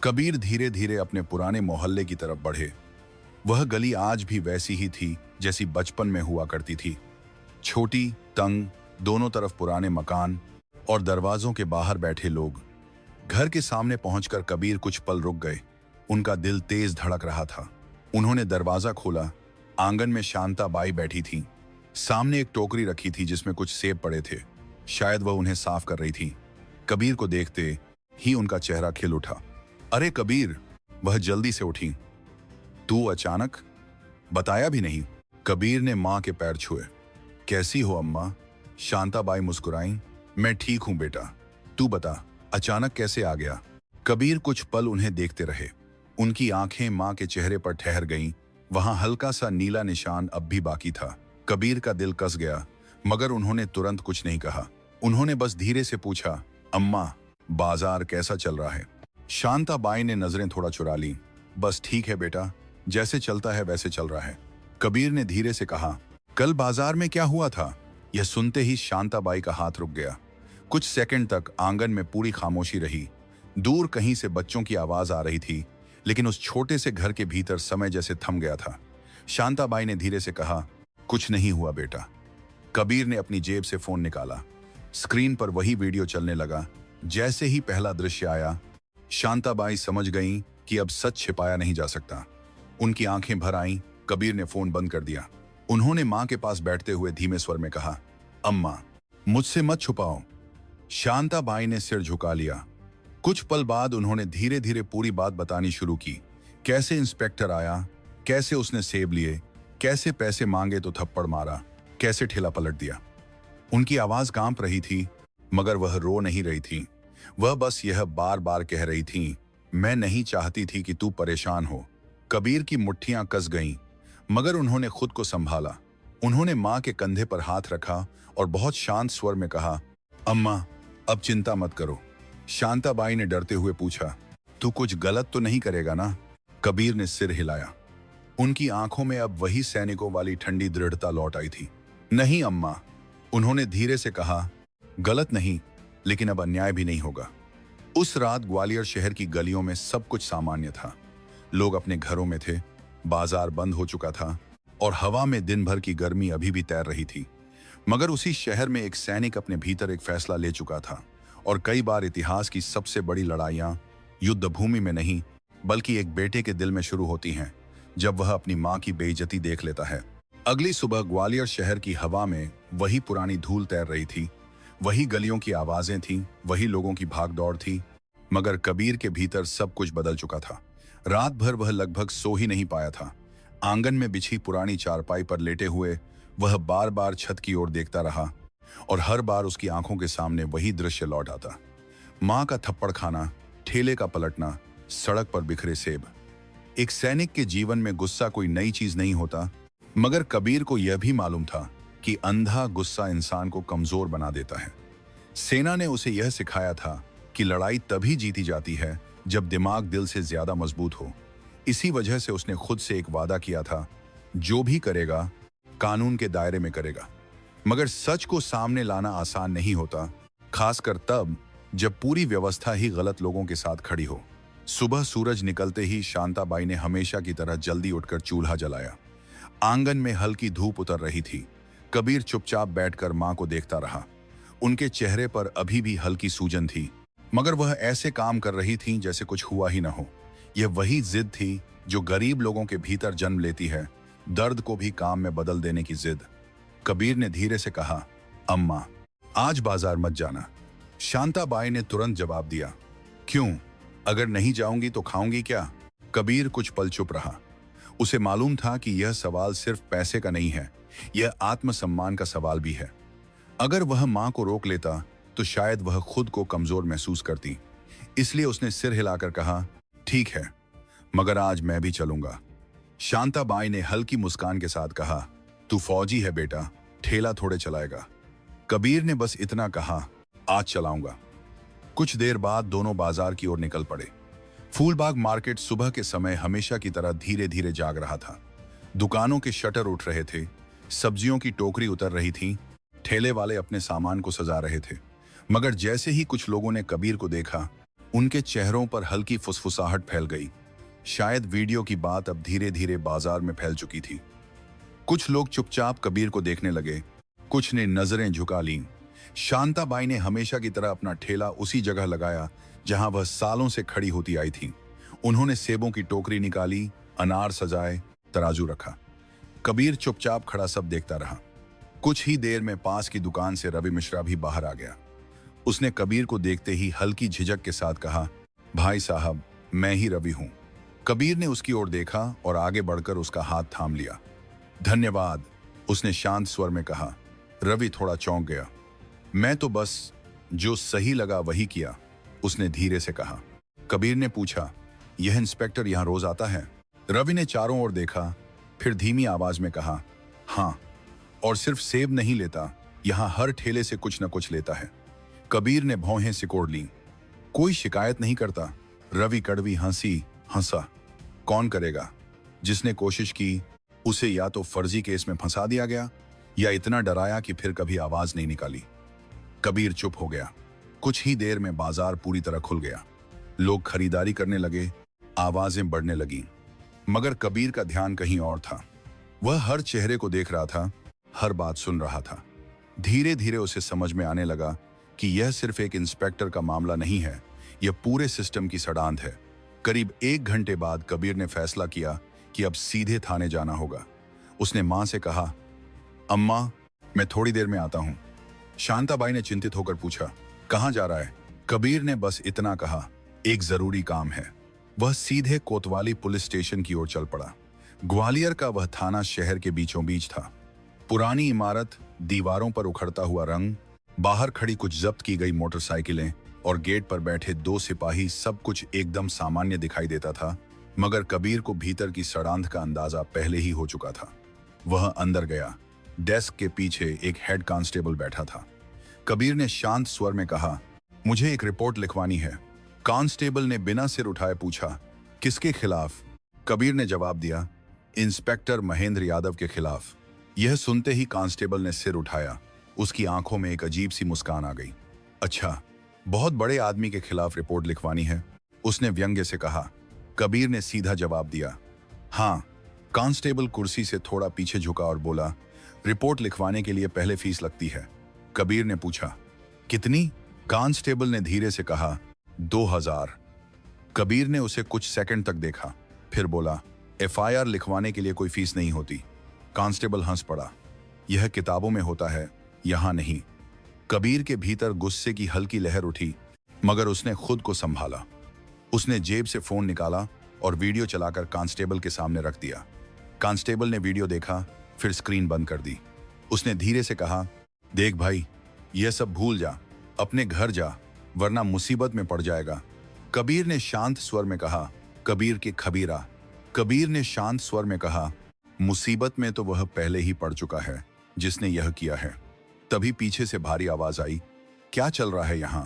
कबीर धीरे धीरे अपने पुराने मोहल्ले की तरफ बढ़े। वह गली आज भी वैसी ही थी जैसी बचपन में हुआ करती थी। छोटी, तंग, दोनों तरफ पुराने मकान और दरवाजों के बाहर बैठे लोग। घर के सामने पहुंचकर कबीर कुछ पल रुक गए। उनका दिल तेज धड़क रहा था। उन्होंने दरवाजा खोला। आंगन में शांता बाई बैठी थी। सामने एक टोकरी रखी थी जिसमें कुछ सेब पड़े थे। शायद वह उन्हें साफ कर रही थी। कबीर को देखते ही उनका चेहरा खिल उठा। अरे कबीर! वह जल्दी से उठी। तू अचानक? बताया भी नहीं। कबीर ने मां के पैर छुए। कैसी हो अम्मा? शांताबाई मुस्कुराई। मैं ठीक हूं बेटा, तू बता, अचानक कैसे आ गया? कबीर कुछ पल उन्हें देखते रहे। उनकी आंखें मां के चेहरे पर ठहर गईं। वहां हल्का सा नीला निशान अब भी बाकी था। कबीर का दिल कस गया, मगर उन्होंने तुरंत कुछ नहीं कहा। उन्होंने बस धीरे से पूछा, अम्मा, बाजार कैसा चल रहा है? शांताबाई ने नजरें थोड़ा चुरा ली। बस ठीक है बेटा, जैसे चलता है वैसे चल रहा है। कबीर ने धीरे से कहा, कल बाजार में क्या हुआ था? यह सुनते ही शांताबाई का हाथ रुक गया। कुछ सेकंड तक आंगन में पूरी खामोशी रही। दूर कहीं से बच्चों की आवाज आ रही थी, लेकिन उस छोटे से घर के भीतर समय जैसे थम गया था। शांताबाई ने धीरे से कहा, कुछ नहीं हुआ बेटा। कबीर ने अपनी जेब से फोन निकाला। स्क्रीन पर वही वीडियो चलने लगा। जैसे ही पहला दृश्य आया, शांताबाई समझ गईं कि अब सच छिपाया नहीं जा सकता। उनकी आंखें भर आईं। कबीर ने फोन बंद कर दिया। उन्होंने मां के पास बैठते हुए धीमे स्वर में कहा, अम्मा, मुझसे मत छुपाओ। शांताबाई ने सिर झुका लिया। कुछ पल बाद उन्होंने धीरे धीरे पूरी बात बतानी शुरू की। कैसे इंस्पेक्टर आया, कैसे उसने सेब लिए, कैसे पैसे मांगे तो थप्पड़ मारा, कैसे ठेला पलट दिया। उनकी आवाज कांप रही थी, मगर वह रो नहीं रही थी। वह बस यह बार बार कह रही थी, मैं नहीं चाहती थी कि तू परेशान हो। कबीर की मुट्ठियां कस गईं, मगर उन्होंने खुद को संभाला। उन्होंने मां के कंधे पर हाथ रखा और बहुत शांत स्वर में कहा, अम्मा, अब चिंता मत करो। शांताबाई ने डरते हुए पूछा, तू कुछ गलत तो नहीं करेगा ना? कबीर ने सिर हिलाया। उनकी आंखों में अब वही सैनिकों वाली ठंडी दृढ़ता लौट आई थी। नहीं अम्मा, उन्होंने धीरे से कहा, गलत नहीं, लेकिन अब अन्याय भी नहीं होगा। उस रात ग्वालियर शहर की गलियों में सब कुछ सामान्य था। लोग अपने घरों में थे, बाजार बंद हो चुका था और हवा में दिन भर की गर्मी अभी भी तैर रही थी। मगर उसी शहर में एक सैनिक अपने भीतर एक फैसला ले चुका था और कई बार इतिहास की सबसे बड़ी लड़ाइयां युद्ध भूमि में नहीं, बल्कि एक बेटे के दिल में शुरू होती हैं, जब वह अपनी मां की बेइज्जती देख लेता है। अगली सुबह ग्वालियर शहर की हवा में वही पुरानी धूल तैर रही थी, वही गलियों की आवाजें थीं, वही लोगों की भागदौड़ थी। मगर कबीर के भीतर सब कुछ बदल चुका था। रात भर वह लगभग सो ही नहीं पाया था। आंगन में बिछी पुरानी चारपाई पर लेटे हुए वह बार बार छत की ओर देखता रहा और हर बार उसकी आंखों के सामने वही दृश्य लौट आता। मां का थप्पड़ खाना, ठेले का पलटना, सड़क पर बिखरे सेब। एक सैनिक के जीवन में गुस्सा कोई नई चीज नहीं होता, मगर कबीर को यह भी मालूम था कि अंधा गुस्सा इंसान को कमजोर बना देता है। सेना ने उसे यह सिखाया था कि लड़ाई तभी जीती जाती है जब दिमाग दिल से ज्यादा मजबूत हो। इसी वजह से उसने खुद से एक वादा किया था, जो भी करेगा कानून के दायरे में करेगा। मगर सच को सामने लाना आसान नहीं होता, खासकर तब जब पूरी व्यवस्था ही गलत लोगों के साथ खड़ी हो। सुबह सूरज निकलते ही शांताबाई ने हमेशा की तरह जल्दी उठकर चूल्हा जलाया। आंगन में हल्की धूप उतर रही थी। कबीर चुपचाप बैठकर मां को देखता रहा। उनके चेहरे पर अभी भी हल्की सूजन थी, मगर वह ऐसे काम कर रही थी जैसे कुछ हुआ ही न हो। यह वही जिद थी जो गरीब लोगों के भीतर जन्म लेती है, दर्द को भी काम में बदल देने की जिद। कबीर ने धीरे से कहा, अम्मा, आज बाजार मत जाना। शांताबाई ने तुरंत जवाब दिया, क्यों? अगर नहीं जाऊंगी तो खाऊंगी क्या? कबीर कुछ पल चुप रहा। उसे मालूम था कि यह सवाल सिर्फ पैसे का नहीं है, यह आत्मसम्मान का सवाल भी है। अगर वह मां को रोक लेता तो शायद वह खुद को कमजोर महसूस करती। इसलिए उसने सिर हिलाकर कहा, ठीक है, मगर आज मैं भी चलूंगा। शांताबाई ने हल्की मुस्कान के साथ कहा, तू फौजी है बेटा, ठेला थोड़े चलाएगा। कबीर ने बस इतना कहा, आज चलाऊंगा। कुछ देर बाद दोनों बाजार की ओर निकल पड़े। फूलबाग मार्केट सुबह के समय हमेशा की तरह धीरे धीरे जाग रहा था। दुकानों के शटर उठ रहे थे, सब्जियों की टोकरी उतर रही थी, ठेले वाले अपने सामान को सजा रहे थे। मगर जैसे ही कुछ लोगों ने कबीर को देखा, उनके चेहरों पर हल्की फुसफुसाहट फैल गई। शायद वीडियो की बात अब धीरे धीरे बाजार में फैल चुकी थी। कुछ लोग चुपचाप कबीर को देखने लगे, कुछ ने नजरें झुका लीं। शांताबाई ने हमेशा की तरह अपना ठेला उसी जगह लगाया जहां वह सालों से खड़ी होती आई थी। उन्होंने सेबों की टोकरी निकाली, अनार सजाए, तराजू रखा। कबीर चुपचाप खड़ा सब देखता रहा। कुछ ही देर में पास की दुकान से रवि मिश्रा भी बाहर आ गया। उसने कबीर को देखते ही हल्की झिझक के साथ कहा, भाई साहब, मैं ही रवि हूं। कबीर ने उसकी ओर देखा और आगे बढ़कर उसका हाथ थाम लिया। धन्यवाद, उसने शांत स्वर में कहा। रवि थोड़ा चौंक गया। मैं तो बस जो सही लगा वही किया, उसने धीरे से कहा। कबीर ने पूछा, यह इंस्पेक्टर यहां रोज आता है? रवि ने चारों ओर देखा, फिर धीमी आवाज में कहा, हाँ, और सिर्फ सेब नहीं लेता, यहां हर ठेले से कुछ न कुछ लेता है। कबीर ने भौहें सिकोड़ लीं। कोई शिकायत नहीं करता? रवि कड़वी हंसा। कौन करेगा? जिसने कोशिश की उसे या तो फर्जी केस में फंसा दिया गया या इतना डराया कि फिर कभी आवाज नहीं निकाली। कबीर चुप हो गया। कुछ ही देर में बाजार पूरी तरह खुल गया। लोग खरीदारी करने लगे, आवाजें बढ़ने लगीं। मगर कबीर का ध्यान कहीं और था। वह हर चेहरे को देख रहा था, हर बात सुन रहा था। धीरे धीरे उसे समझ में आने लगा कि यह सिर्फ एक इंस्पेक्टर का मामला नहीं है, यह पूरे सिस्टम की सड़ांध है। करीब 1 घंटे बाद कबीर ने फैसला किया कि अब सीधे थाने जाना होगा। उसने मां से कहा, अम्मा, मैं थोड़ी देर में आता हूं। शांताबाई ने चिंतित होकर पूछा, कहां जा रहा है? कबीर ने बस इतना कहा, एक जरूरी काम है। वह सीधे कोतवाली पुलिस स्टेशन की ओर चल पड़ा। ग्वालियर का वह थाना शहर के बीचों बीच था। पुरानी इमारत, दीवारों पर उखड़ता हुआ रंग, बाहर खड़ी कुछ जब्त की गई मोटरसाइकिलें और गेट पर बैठे 2 सिपाही, सब कुछ एकदम सामान्य दिखाई देता था। मगर कबीर को भीतर की सड़ांध का अंदाजा पहले ही हो चुका था। वह अंदर गया। डेस्क के पीछे एक हेड कांस्टेबल बैठा था। कबीर ने शांत स्वर में कहा, मुझे एक रिपोर्ट लिखवानी है। कांस्टेबल ने बिना सिर उठाए पूछा, किसके खिलाफ? कबीर ने जवाब दिया, इंस्पेक्टर महेंद्र यादव के खिलाफ। यह सुनते ही कांस्टेबल ने सिर उठाया। उसकी आंखों में एक अजीब सी मुस्कान आ गई। अच्छा, बहुत बड़े आदमी के खिलाफ रिपोर्ट लिखवानी है? उसने व्यंग्य से कहा। कबीर ने सीधा जवाब दिया, हाँ। कांस्टेबल कुर्सी से थोड़ा पीछे झुका और बोला, रिपोर्ट लिखवाने के लिए पहले फीस लगती है। कबीर ने पूछा, कितनी? कांस्टेबल ने धीरे से कहा, 2000। कबीर ने उसे कुछ सेकंड तक देखा, फिर बोला, एफआईआर लिखवाने के लिए कोई फीस नहीं होती। कांस्टेबल हंस पड़ा, यह किताबों में होता है, यहां नहीं। कबीर के भीतर गुस्से की हल्की लहर उठी, मगर उसने खुद को संभाला। उसने जेब से फोन निकाला और वीडियो चलाकर कांस्टेबल के सामने रख दिया। कांस्टेबल ने वीडियो देखा, फिर स्क्रीन बंद कर दी। उसने धीरे से कहा, देख भाई, यह सब भूल जा, अपने घर जा, वरना मुसीबत में पड़ जाएगा। कबीर ने शांत स्वर में कहा, कबीर के खबीरा। कबीर ने शांत स्वर में कहा, मुसीबत में तो वह पहले ही पड़ चुका है जिसने यह किया है। तभी पीछे से भारी आवाज आई, क्या चल रहा है यहां?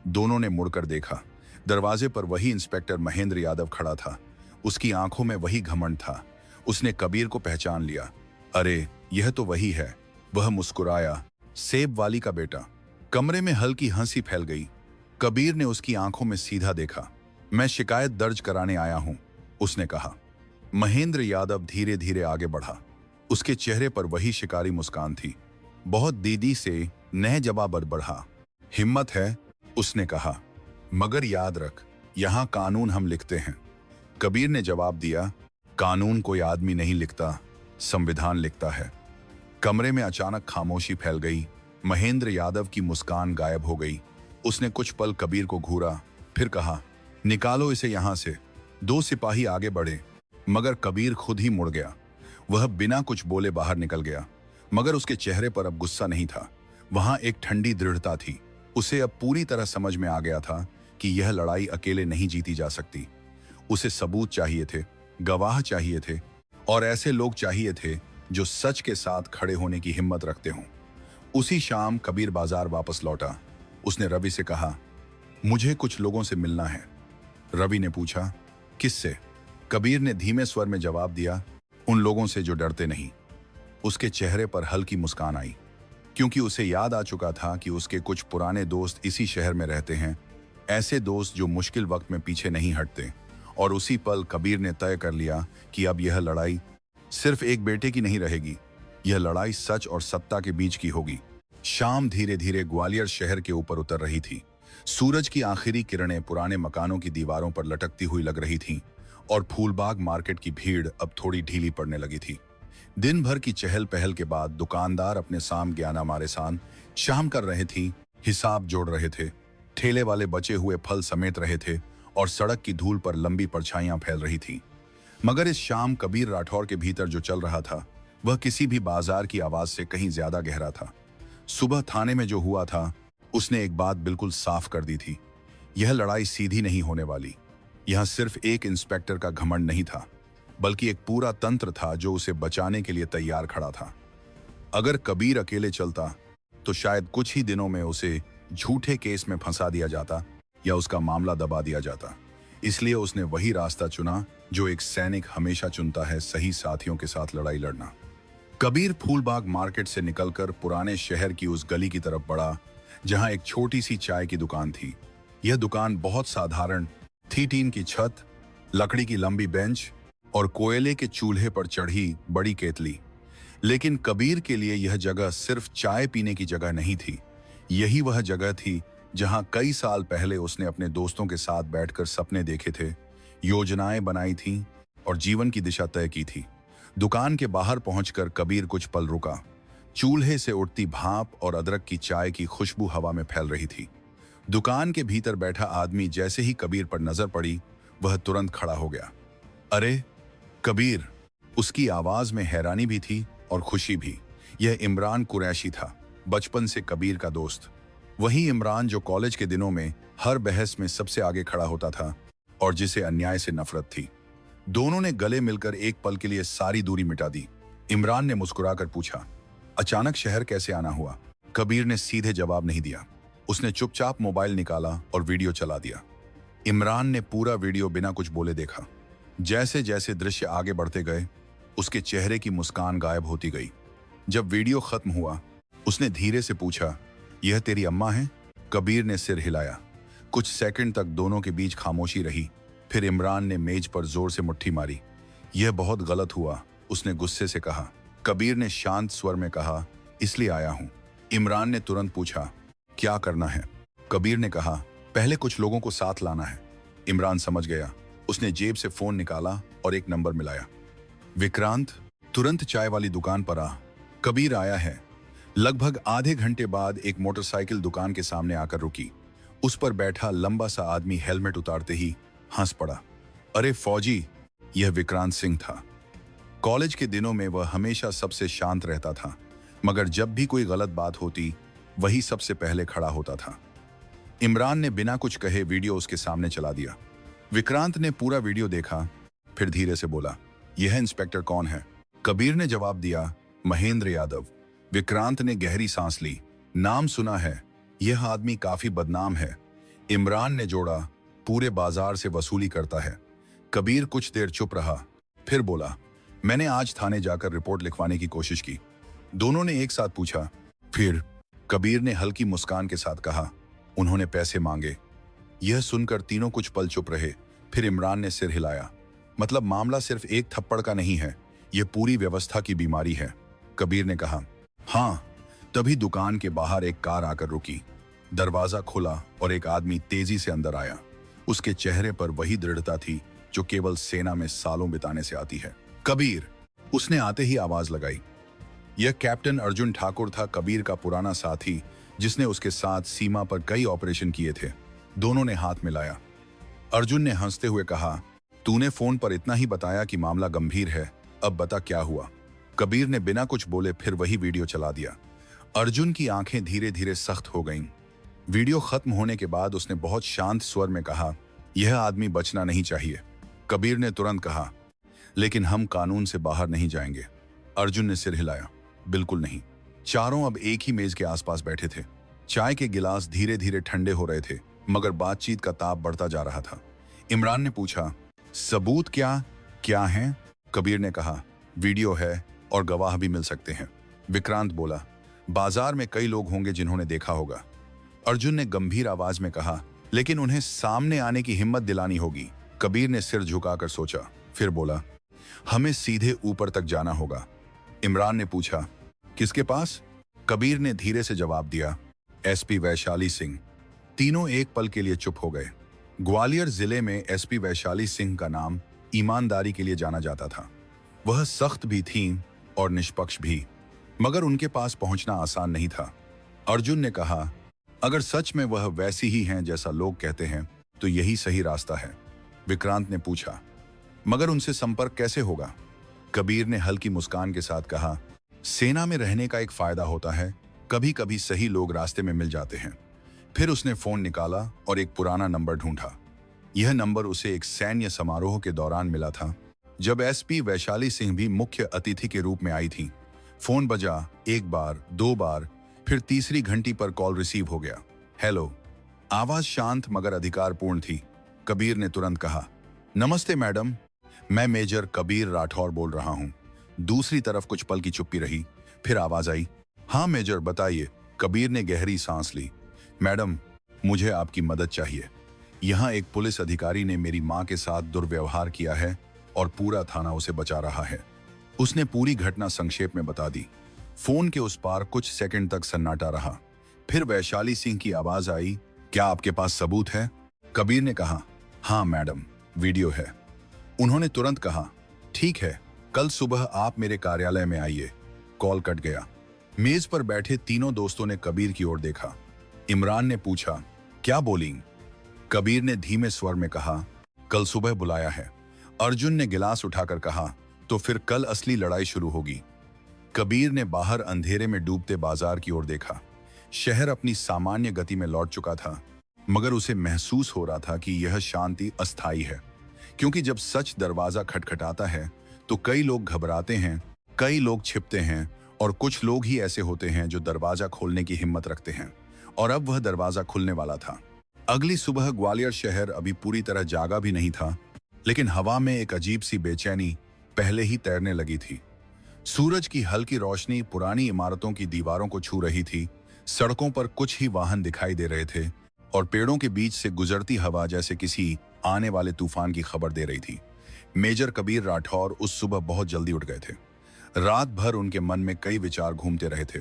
दोनों ने मुड़कर देखा। दरवाजे पर वही इंस्पेक्टर महेंद्र यादव खड़ा था। उसकी आंखों में वही घमंड था। उसने कबीर को पहचान लिया। अरे, यह तो वही है। वह मुस्कुराया, सेब वाली का बेटा। कमरे में हल्की हंसी फैल गई। कबीर ने उसकी आंखों में सीधा देखा। मैं शिकायत दर्ज कराने आया हूं, उसने कहा। महेंद्र यादव धीरे धीरे आगे बढ़ा। उसके चेहरे पर वही शिकारी मुस्कान थी। बहुत दीदी से नह जवाब बढ़ा। हिम्मत है, उसने कहा, मगर याद रख, यहां कानून हम लिखते हैं। कबीर ने जवाब दिया, कानून कोई आदमी नहीं लिखता, संविधान लिखता है। कमरे में अचानक खामोशी फैल गई। महेंद्र यादव की मुस्कान गायब हो गई। उसने कुछ पल कबीर को घूरा, फिर कहा, निकालो इसे यहां से। 2 सिपाही आगे बढ़े, मगर कबीर खुद ही मुड़ गया। वह बिना कुछ बोले बाहर निकल गया, मगर उसके चेहरे पर अब गुस्सा नहीं था। वहां एक ठंडी दृढ़ता थी। उसे अब पूरी तरह समझ में आ गया था कि यह लड़ाई अकेले नहीं जीती जा सकती। उसे सबूत चाहिए थे, गवाह चाहिए थे, और ऐसे लोग चाहिए थे जो सच के साथ खड़े होने की हिम्मत रखते हों। उसी शाम कबीर बाजार वापस लौटा। उसने रवि से कहा, मुझे कुछ लोगों से मिलना है। रवि ने पूछा, किससे? कबीर ने धीमे स्वर में जवाब दिया, उन लोगों से जो डरते नहीं। उसके चेहरे पर हल्की मुस्कान आई, क्योंकि उसे याद आ चुका था कि उसके कुछ पुराने दोस्त इसी शहर में रहते हैं। ऐसे दोस्त जो मुश्किल वक्त में पीछे नहीं हटते। और उसी पल कबीर ने तय कर लिया कि अब यह लड़ाई सिर्फ एक बेटे की नहीं रहेगी। यह लड़ाई सच और सत्ता के बीच की होगी। शाम धीरे धीरे ग्वालियर शहर के ऊपर उतर रही थी। सूरज की आखिरी किरणें पुराने मकानों की दीवारों पर लटकती हुई लग रही थीं, और फूलबाग मार्केट की भीड़ अब थोड़ी ढीली पड़ने लगी थी। दिन भर की चहल पहल के बाद दुकानदार अपने साम ज्ञाना मारे सान शाम कर रहे थी, हिसाब जोड़ रहे थे, ठेले वाले बचे हुए फल समेट रहे थे, और सड़क की धूल पर लंबी परछाइयां फैल रही थीं। मगर इस शाम कबीर राठौर के भीतर जो चल रहा था, वह किसी भी बाजार की आवाज से कहीं ज्यादा गहरा था। सुबह थाने में जो हुआ था, उसने एक बात बिल्कुल साफ कर दी थी। यह लड़ाई सीधी नहीं होने वाली। यहां सिर्फ एक इंस्पेक्टर का घमंड नहीं था, बल्कि एक पूरा तंत्र था जो उसे बचाने के लिए तैयार खड़ा था। अगर कबीर अकेले चलता तो शायद कुछ ही दिनों में उसे झूठे केस में फंसा दिया जाता या उसका मामला दबा दिया जाता। इसलिए उसने वही रास्ता चुना जो एक सैनिक हमेशा चुनता है, सही साथियों के साथ लड़ाई लड़ना। कबीर फूलबाग मार्केट से निकलकर पुराने शहर की उस गली की तरफ बढ़ा जहां एक छोटी सी चाय की दुकान थी। यह दुकान बहुत साधारण थी। टीन की छत, लकड़ी की लंबी बेंच और कोयले के चूल्हे पर चढ़ी बड़ी केतली। लेकिन कबीर के लिए यह जगह सिर्फ चाय पीने की जगह नहीं थी। यही वह जगह थी जहां कई साल पहले उसने अपने दोस्तों के साथ बैठकर सपने देखे थे, योजनाएं बनाई थीं और जीवन की दिशा तय की थी। दुकान के बाहर पहुंचकर कबीर कुछ पल रुका। चूल्हे से उठती भाप और अदरक की चाय की खुशबू हवा में फैल रही थी। दुकान के भीतर बैठा आदमी जैसे ही कबीर पर नजर पड़ी, वह तुरंत खड़ा हो गया। अरे कबीर! उसकी आवाज में हैरानी भी थी और खुशी भी। यह इमरान कुरैशी था, बचपन से कबीर का दोस्त। वही इमरान जो कॉलेज के दिनों में हर बहस में सबसे आगे खड़ा होता था और जिसे अन्याय से नफरत थी। दोनों ने गले मिलकर एक पल के लिए सारी दूरी मिटा दी। इमरान ने मुस्कुराकर पूछा, अचानक शहर कैसे आना हुआ? कबीर ने सीधे जवाब नहीं दिया। उसने चुपचाप मोबाइल निकाला और वीडियो चला दिया। इमरान ने पूरा वीडियो बिना कुछ बोले देखा। जैसे जैसे दृश्य आगे बढ़ते गए, उसके चेहरे की मुस्कान गायब होती गई। जब वीडियो खत्म हुआ, उसने धीरे से पूछा, यह तेरी अम्मा है? कबीर ने सिर हिलाया। कुछ सेकंड तक दोनों के बीच खामोशी रही। फिर इमरान ने मेज पर जोर से मुट्ठी मारी। यह बहुत गलत हुआ, उसने गुस्से से कहा। कबीर ने शांत स्वर में कहा, इसलिए आया हूं। इमरान ने तुरंत पूछा, क्या करना है? कबीर ने कहा, पहले कुछ लोगों को साथ लाना है। इमरान समझ गया। उसने जेब से फोन निकाला और एक नंबर मिलाया। विक्रांत, तुरंत चाय वाली दुकान पर आ, कबीर आया है। लगभग आधे घंटे बाद एक मोटरसाइकिल दुकान के सामने आकर रुकी। उस पर बैठा लंबा सा आदमी हेलमेट उतारते ही हंस पड़ा। अरे फौजी! यह विक्रांत सिंह था। कॉलेज के दिनों में वह हमेशा सबसे शांत रहता था, मगर जब भी कोई गलत बात होती, वही सबसे पहले खड़ा होता था। इमरान ने बिना कुछ कहे वीडियो उसके सामने चला दिया। विक्रांत ने पूरा वीडियो देखा, फिर धीरे से बोला, यह इंस्पेक्टर कौन है? कबीर ने जवाब दिया, महेंद्र यादव। विक्रांत ने गहरी सांस ली। नाम सुना है, यह आदमी काफी बदनाम है। इमरान ने जोड़ा, पूरे बाजार से वसूली करता है। कबीर कुछ देर चुप रहा, फिर बोला, मैंने आज थाने जाकर रिपोर्ट लिखवाने की कोशिश की। दोनों ने एक साथ पूछा, फिर? कबीर ने हल्की मुस्कान के साथ कहा, उन्होंने पैसे मांगे। यह सुनकर तीनों कुछ पल चुप रहे। फिर इमरान ने सिर हिलाया। मतलब मामला सिर्फ एक थप्पड़ का नहीं है, यह पूरी व्यवस्था की बीमारी है। कबीर ने कहा, हाँ। तभी दुकान के बाहर एक कार आकर रुकी। दरवाजा खुला और एक आदमी तेजी से अंदर आया। उसके चेहरे पर वही दृढ़ता थी जो केवल सेना में सालों बिताने से आती है। कबीर! उसने आते ही आवाज लगाई। यह कैप्टन अर्जुन ठाकुर था, कबीर का पुराना साथी, जिसने उसके साथ सीमा पर कई ऑपरेशन किए थे। दोनों ने हाथ मिलाया। अर्जुन ने हंसते हुए कहा, तूने फोन पर इतना ही बताया कि मामला गंभीर है, अब बता क्या हुआ? कबीर ने बिना कुछ बोले फिर वही वीडियो चला दिया। अर्जुन की आंखें धीरे धीरे सख्त हो गईं। वीडियो खत्म होने के बाद उसने बहुत शांत स्वर में कहा, यह आदमी बचना नहीं चाहिए। कबीर ने तुरंत कहा, लेकिन हम कानून से बाहर नहीं जाएंगे। अर्जुन ने सिर हिलाया, बिल्कुल नहीं। चारों अब एक ही मेज के आसपास बैठे थे। चाय के गिलास धीरे धीरे ठंडे हो रहे थे, मगर बातचीत का ताप बढ़ता जा रहा था। इमरान ने पूछा, सबूत क्या क्या है? कबीर ने कहा, वीडियो है और गवाह भी मिल सकते हैं। विक्रांत बोला, बाजार में कई लोग होंगे जिन्होंने देखा होगा। अर्जुन ने गंभीर आवाज में कहा, लेकिन उन्हें सामने आने की हिम्मत दिलानी होगी। कबीर ने सिर झुकाकर सोचा, फिर बोला, हमें सीधे ऊपर तक जाना होगा। इमरान ने पूछा, किसके पास? कबीर ने धीरे से जवाब दिया, एसपी वैशाली सिंह। तीनों एक पल के लिए चुप हो गए। ग्वालियर जिले में एसपी वैशाली सिंह का नाम ईमानदारी के लिए जाना जाता था। वह सख्त भी थीं और निष्पक्ष भी, मगर उनके पास पहुंचना आसान नहीं था। अर्जुन ने कहा, अगर सच में वह वैसी ही हैं जैसा लोग कहते हैं, तो यही सही रास्ता है। विक्रांत ने पूछा, मगर उनसे संपर्क कैसे होगा? कबीर ने हल्की मुस्कान के साथ कहा, सेना में रहने का एक फायदा होता है, कभी कभी सही लोग रास्ते में मिल जाते हैं। फिर उसने फोन निकाला और एक पुराना नंबर ढूंढा। यह नंबर उसे एक सैन्य समारोह के दौरान मिला था, जब एसपी वैशाली सिंह भी मुख्य अतिथि के रूप में आई थी। फोन बजा, एक बार, दो बार, फिर तीसरी घंटी पर कॉल रिसीव हो गया। हेलो। आवाज शांत मगर अधिकारपूर्ण थी। कबीर ने तुरंत कहा, नमस्ते मैडम, मैं मेजर कबीर राठौर बोल रहा हूं। दूसरी तरफ कुछ पल की चुप्पी रही, फिर आवाज आई, हाँ मेजर बताइए। कबीर ने गहरी सांस ली। मैडम, मुझे आपकी मदद चाहिए। यहाँ एक पुलिस अधिकारी ने मेरी माँ के साथ दुर्व्यवहार किया है और पूरा थाना उसे बचा रहा है। उसने पूरी घटना संक्षेप में बता दी। फोन के उस पार कुछ सेकंड तक सन्नाटा रहा। फिर वैशाली सिंह की आवाज आई, क्या आपके पास सबूत है? कबीर ने कहा, हाँ मैडम, वीडियो है। उन्होंने तुरंत कहा, ठीक है, कल सुबह आप मेरे कार्यालय में आइए। कॉल कट गया। मेज पर बैठे तीनों दोस्तों ने कबीर की ओर देखा। इमरान ने पूछा, क्या बोली? कबीर ने धीमे स्वर में कहा, कल सुबह बुलाया है। अर्जुन ने गिलास उठाकर कहा, तो फिर कल असली लड़ाई शुरू होगी। कबीर ने बाहर अंधेरे में डूबते बाजार की ओर देखा। शहर अपनी सामान्य गति में लौट चुका था, मगर उसे महसूस हो रहा था कि यह शांति अस्थायी है, क्योंकि जब सच दरवाजा खटखटाता है तो कई लोग घबराते हैं, कई लोग छिपते हैं और कुछ लोग ही ऐसे होते हैं जो दरवाजा खोलने की हिम्मत रखते हैं। और अब वह दरवाजा खुलने वाला था। अगली सुबह ग्वालियर शहर अभी पूरी तरह जागा भी नहीं था, लेकिन हवा में एक अजीब सी बेचैनी पहले ही तैरने लगी थी। सूरज की हल्की रोशनी पुरानी इमारतों की दीवारों को छू रही थी। सड़कों पर कुछ ही वाहन दिखाई दे रहे थे और पेड़ों के बीच से गुजरती हवा जैसे किसी आने वाले तूफान की खबर दे रही थी। मेजर कबीर राठौर उस सुबह बहुत जल्दी उठ गए थे। रात भर उनके मन में कई विचार घूमते रहे थे।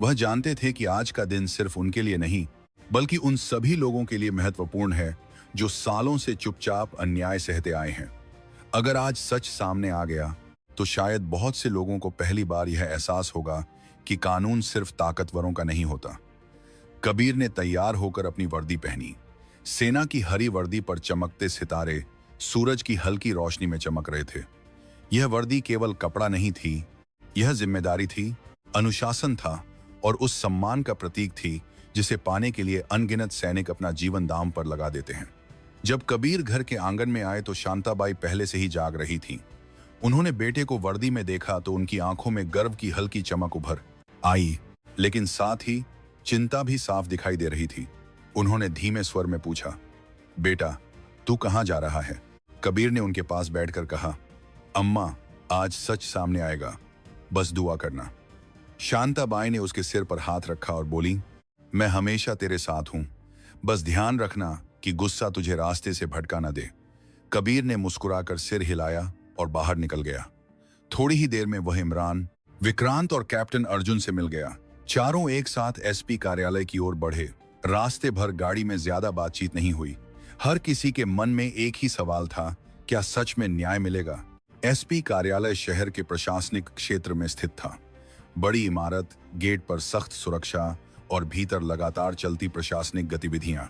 वह जानते थे कि आज का दिन सिर्फ उनके लिए नहीं, बल्कि उन सभी लोगों के लिए महत्वपूर्ण है जो सालों से चुपचाप अन्याय सहते आए हैं। अगर आज सच सामने आ गया तो शायद बहुत से लोगों को पहली बार यह एहसास होगा कि कानून सिर्फ ताकतवरों का नहीं होता। कबीर ने तैयार होकर अपनी वर्दी पहनी। सेना की हरी वर्दी पर चमकते सितारे सूरज की हल्की रोशनी में चमक रहे थे। यह वर्दी केवल कपड़ा नहीं थी, यह जिम्मेदारी थी, अनुशासन था और उस सम्मान का प्रतीक थी जिसे पाने के लिए अनगिनत सैनिक अपना जीवन दांव पर लगा देते हैं। जब कबीर घर के आंगन में आए तो शांताबाई पहले से ही जाग रही थीं। उन्होंने बेटे को वर्दी में देखा तो उनकी आंखों में गर्व की हल्की चमक उभर आई, लेकिन साथ ही चिंता भी साफ दिखाई दे रही थी। उन्होंने धीमे स्वर में पूछा, बेटा, तू कहाँ जा रहा है? कबीर ने उनके पास बैठकर कहा, अम्मा, आज सच सामने आएगा, बस दुआ करना। शांताबाई ने उसके सिर पर हाथ रखा और बोली, मैं हमेशा तेरे साथ हूं, बस ध्यान रखना कि गुस्सा तुझे रास्ते से भटका न दे। कबीर ने मुस्कुराकर सिर हिलाया और बाहर निकल गया। थोड़ी ही देर में वह इमरान, विक्रांत और कैप्टन अर्जुन से मिल गया। चारों एक साथ एसपी कार्यालय की ओर बढ़े। रास्ते भर गाड़ी में ज्यादा बातचीत नहीं हुई। हर किसी के मन में एक ही सवाल था, क्या सच में न्याय मिलेगा? एसपी कार्यालय शहर के प्रशासनिक क्षेत्र में स्थित था। बड़ी इमारत, गेट पर सख्त सुरक्षा और भीतर लगातार चलती प्रशासनिक गतिविधियां।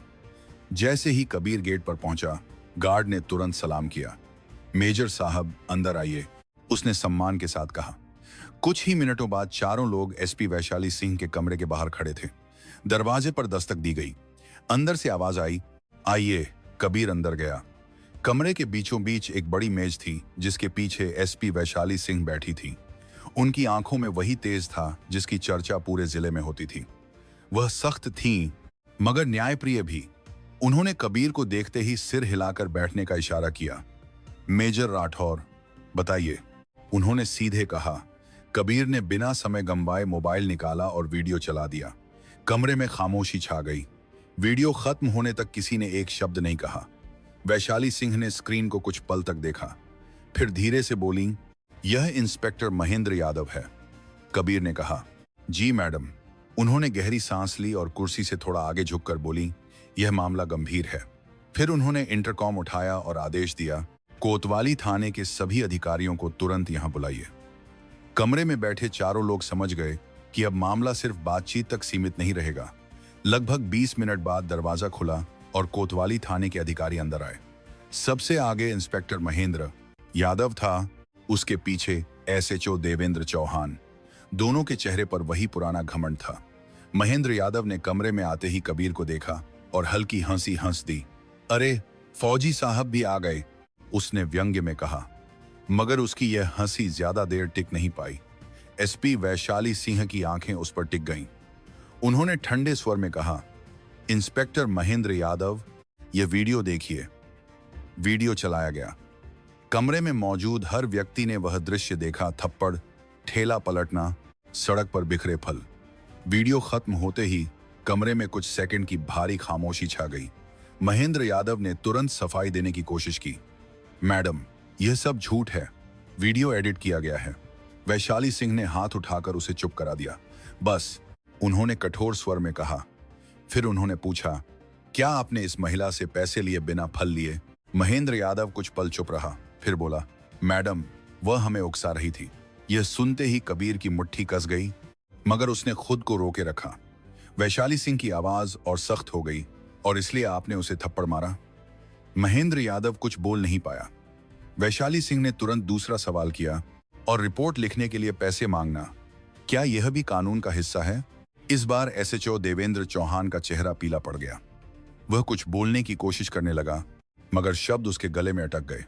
जैसे ही कबीर गेट पर पहुंचा, गार्ड ने तुरंत सलाम किया। मेजर साहब, अंदर आइए, उसने सम्मान के साथ कहा। कुछ ही मिनटों बाद चारों लोग एसपी वैशाली सिंह के कमरे के बाहर खड़े थे। दरवाजे पर दस्तक दी गई। अंदर से आवाज आई, आइए। कबीर अंदर गया। कमरे के बीचों बीच एक बड़ी मेज थी जिसके पीछे एसपी वैशाली सिंह बैठी थी। उनकी आंखों में वही तेज था जिसकी चर्चा पूरे जिले में होती थी। वह सख्त थीं, मगर न्यायप्रिय भी। उन्होंने कबीर को देखते ही सिर हिलाकर बैठने का इशारा किया। मेजर राठौर, बताइए, उन्होंने सीधे कहा। कबीर ने बिना समय गंवाए मोबाइल निकाला और वीडियो चला दिया। कमरे में खामोशी छा गई। वीडियो खत्म होने तक किसी ने एक शब्द नहीं कहा। वैशाली सिंह ने स्क्रीन को कुछ पल तक देखा, फिर धीरे से बोली, यह इंस्पेक्टर महेंद्र यादव है। कबीर ने कहा, जी मैडम। उन्होंने गहरी सांस ली और कुर्सी से थोड़ा आगे झुककर बोली, यह मामला गंभीर है। फिर उन्होंने इंटरकॉम उठाया और आदेश दिया, कोतवाली थाने के सभी अधिकारियों को तुरंत यहां बुलाइए। कमरे में बैठे चारों लोग समझ गए कि अब मामला सिर्फ बातचीत तक सीमित नहीं रहेगा। लगभग 20 मिनट बाद दरवाजा खुला और कोतवाली थाने के अधिकारी अंदर आए। सबसे आगे इंस्पेक्टर महेंद्र यादव था, उसके पीछे एसएचओ देवेंद्र चौहान। दोनों के चेहरे पर वही पुराना घमंड था। महेंद्र यादव ने कमरे में आते ही कबीर को देखा और हल्की हंसी हंस दी। अरे, फौजी साहब भी आ गए, उसने व्यंग्य में कहा। मगर उसकी यह हंसी ज्यादा देर टिक नहीं पाई। एसपी वैशाली सिंह की आंखें उस पर टिक गईं। उन्होंने ठंडे स्वर में कहा, इंस्पेक्टर महेंद्र यादव, यह वीडियो देखिए। वीडियो चलाया गया। कमरे में मौजूद हर व्यक्ति ने वह दृश्य देखा, थप्पड़, ठेला पलटना, सड़क पर बिखरे फल। वीडियो खत्म होते ही कमरे में कुछ सेकंड की भारी खामोशी छा गई। महेंद्र यादव ने तुरंत सफाई देने की कोशिश की, मैडम, यह सब झूठ है, वीडियो एडिट किया गया है। वैशाली सिंह ने हाथ उठाकर उसे चुप करा दिया। बस, उन्होंने कठोर स्वर में कहा। फिर उन्होंने पूछा, क्या आपने इस महिला से पैसे लिए बिना फल लिए? महेंद्र यादव कुछ पल चुप रहा, फिर बोला, मैडम, वह हमें उकसा रही थी। यह सुनते ही कबीर की मुट्ठी कस गई, मगर उसने खुद को रोके रखा। वैशाली सिंह की आवाज और सख्त हो गई, और इसलिए आपने उसे थप्पड़ मारा? महेंद्र यादव कुछ बोल नहीं पाया। वैशाली सिंह ने तुरंत दूसरा सवाल किया, और रिपोर्ट लिखने के लिए पैसे मांगना, क्या यह भी कानून का हिस्सा है? इस बार एसएचओ देवेंद्र चौहान का चेहरा पीला पड़ गया। वह कुछ बोलने की कोशिश करने लगा, मगर शब्द उसके गले में अटक गए।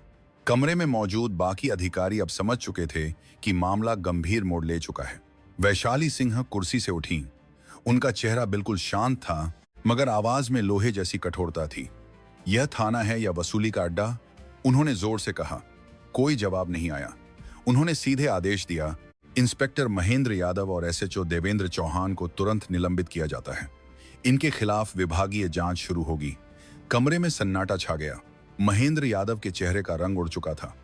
कमरे में मौजूद बाकी अधिकारी अब समझ चुके थे कि मामला गंभीर मोड़ ले चुका है। वैशाली सिंह कुर्सी से उठी। उनका चेहरा बिल्कुल शांत था, मगर आवाज में लोहे जैसी कठोरता थी। यह थाना है या वसूली का अड्डा? उन्होंने जोर से कहा। कोई जवाब नहीं आया। उन्होंने सीधे आदेश दिया, इंस्पेक्टर महेंद्र यादव और एसएचओ देवेंद्र चौहान को तुरंत निलंबित किया जाता है। इनके खिलाफ विभागीय जांच शुरू होगी। कमरे में सन्नाटा छा गया। महेंद्र यादव के चेहरे का रंग उड़ चुका था।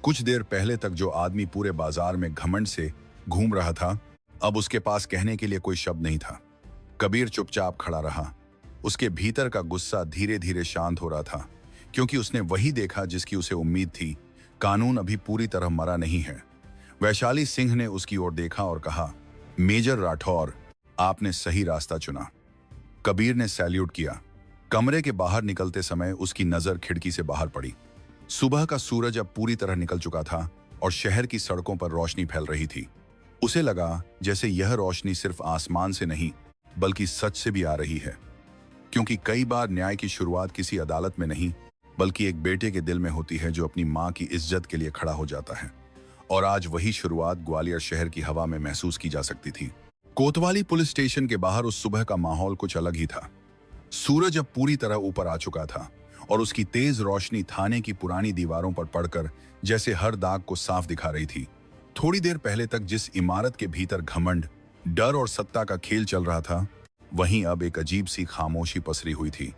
कुछ देर पहले तक जो आदमी पूरे बाजार में घमंड से घूम रहा था, अब उसके पास कहने के लिए कोई शब्द नहीं था। कबीर चुपचाप खड़ा रहा। उसके भीतर का गुस्सा धीरे धीरे शांत हो रहा था, क्योंकि उसने वही देखा जिसकी उसे उम्मीद थी। कानून अभी पूरी तरह मरा नहीं है। वैशाली सिंह ने उसकी ओर देखा और कहा, मेजर राठौर, आपने सही रास्ता चुना। कबीर ने सैल्यूट किया। कमरे के बाहर निकलते समय उसकी नजर खिड़की से बाहर पड़ी। सुबह का सूरज अब पूरी तरह निकल चुका था और शहर की सड़कों पर रोशनी फैल रही थी। उसे लगा जैसे यह रोशनी सिर्फ आसमान से नहीं, बल्कि सच से भी आ रही है। क्योंकि कई बार न्याय की शुरुआत किसी अदालत में नहीं, बल्कि एक बेटे के दिल में होती है जो अपनी माँ की इज्जत के लिए खड़ा हो जाता है। और आज वही शुरुआत ग्वालियर शहर की हवा में महसूस की जा सकती थी। कोतवाली पुलिस स्टेशन के बाहर उस सुबह का माहौल कुछ अलग ही था। सूरज अब पूरी तरह ऊपर आ चुका था और उसकी तेज रोशनी थाने की पुरानी दीवारों पर पड़कर जैसे हर दाग को साफ दिखा रही थी। थोड़ी देर पहले तक जिस इमारत के भीतर घमंड, डर और सत्ता का खेल चल रहा था, वहीं अब एक अजीब सी खामोशी पसरी हुई थी।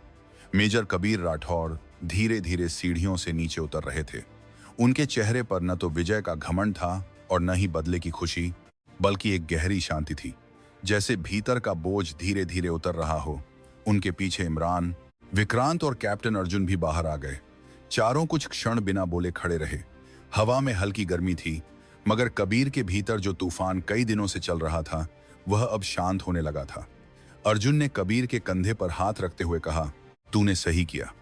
मेजर कबीर राठौर धीरे धीरे सीढ़ियों से नीचे उतर रहे थे। उनके चेहरे पर न तो विजय का घमंड था और न ही बदले की खुशी, बल्कि एक गहरी शांति थी, जैसे भीतर का बोझ धीरे धीरे उतर रहा हो। उनके पीछे इमरान, विक्रांत और कैप्टन अर्जुन भी बाहर आ गए। चारों कुछ क्षण बिना बोले खड़े रहे। हवा में हल्की गर्मी थी, मगर कबीर के भीतर जो तूफान कई दिनों से चल रहा था, वह अब शांत होने लगा था। अर्जुन ने कबीर के कंधे पर हाथ रखते हुए कहा, तूने सही किया।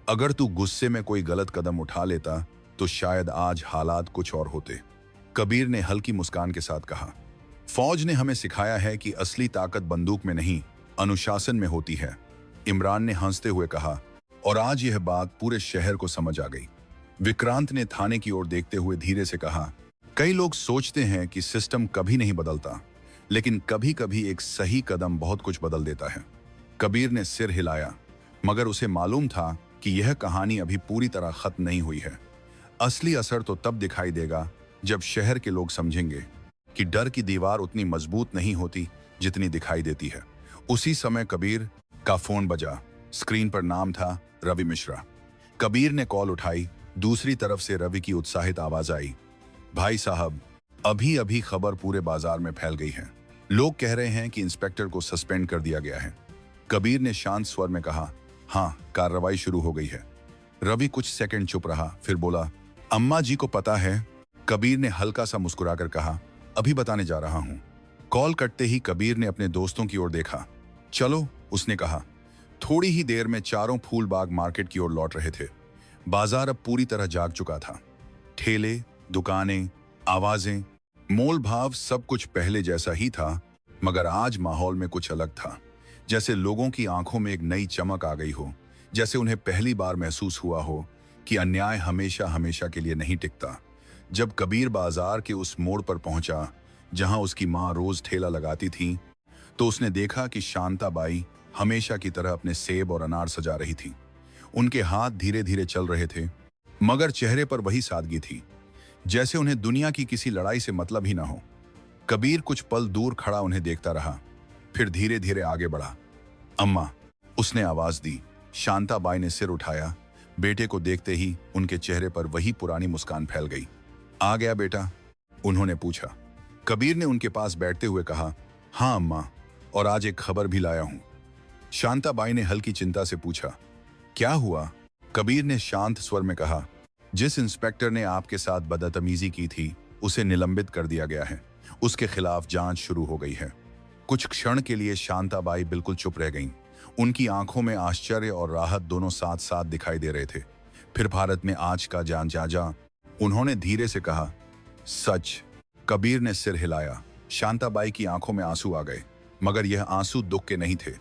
अगर तू गुस्से में कोई गलत कदम उठा लेता तो शायद आज हालात कुछ और होते। कबीर ने हल्की मुस्कान के साथ कहा, फौज ने हमें सिखाया है कि असली ताकत बंदूक में नहीं, अनुशासन में होती है। इमरान ने हंसते हुए कहा, और आज यह बात पूरे शहर को समझ आ गई। विक्रांत ने थाने की ओर देखते हुए धीरे से कहा, कई लोग सोचते हैं कि सिस्टम कभी नहीं बदलता, लेकिन कभी कभी एक सही कदम बहुत कुछ बदल देता है। कबीर ने सिर हिलाया, मगर उसे मालूम था कि यह कहानी अभी पूरी तरह खत्म नहीं हुई है। असली असर तो तब दिखाई देगा जब शहर के लोग समझेंगे कि डर की दीवार उतनी मजबूत नहीं होती जितनी दिखाई देती है। उसी समय कबीर का फोन बजा। स्क्रीन पर नाम था रवि मिश्रा। कबीर ने कॉल उठाई। दूसरी तरफ से रवि की उत्साहित आवाज आई, भाई साहब, अभी अभी खबर पूरे बाजार में फैल गई है। लोग कह रहे हैं कि इंस्पेक्टर को सस्पेंड कर दिया गया है। कबीर ने शांत स्वर में कहा, हाँ, कार्रवाई शुरू हो गई है। रवि कुछ सेकंड चुप रहा, फिर बोला, अम्मा जी को पता है? कबीर ने हल्का सा मुस्कुराकर कहा, अभी बताने जा रहा हूं। कॉल कटते ही कबीर ने अपने दोस्तों की ओर देखा। चलो, उसने कहा। थोड़ी ही देर में चारों फूलबाग मार्केट की ओर लौट रहे थे। बाजार अब पूरी तरह जाग चुका था। ठेले, दुकानें, आवाजें, मोल भाव, सब कुछ पहले जैसा ही था, मगर आज माहौल में कुछ अलग था। जैसे लोगों की आंखों में एक नई चमक आ गई हो, जैसे उन्हें पहली बार महसूस हुआ हो कि अन्याय हमेशा हमेशा के लिए नहीं टिकता। जब कबीर बाजार के उस मोड़ पर पहुंचा जहां उसकी मां रोज ठेला लगाती थी, तो उसने देखा कि शांताबाई हमेशा की तरह अपने सेब और अनार सजा रही थी। उनके हाथ धीरे धीरे चल रहे थे, मगर चेहरे पर वही सादगी थी, जैसे उन्हें दुनिया की किसी लड़ाई से मतलब ही ना हो। कबीर कुछ पल दूर खड़ा उन्हें देखता रहा, फिर धीरे धीरे आगे बढ़ा। अम्मा, उसने आवाज दी। शांताबाई ने सिर उठाया। बेटे को देखते ही उनके चेहरे पर वही पुरानी मुस्कान फैल गई। आ गया बेटा? उन्होंने पूछा। कबीर ने उनके पास बैठते हुए कहा, हाँ अम्मा, और आज एक खबर भी लाया हूं। शांताबाई ने हल्की चिंता से पूछा, क्या हुआ? कबीर ने शांत स्वर में कहा, जिस इंस्पेक्टर ने आपके साथ बदतमीजी की थी, उसे निलंबित कर दिया गया है। उसके खिलाफ जांच शुरू हो गई है। कुछ क्षण के लिए शांताबाई बिल्कुल चुप रह गईं। उनकी आंखों में आश्चर्य और राहत दोनों साथ साथ दिखाई दे रहे थे। फिर भारत में आज का जान जाजा, उन्होंने धीरे से कहा, सच। कबीर ने सिर हिलाया। शांताबाई की आंखों में आंसू आ गए, मगर यह आंसू दुख के नहीं थे।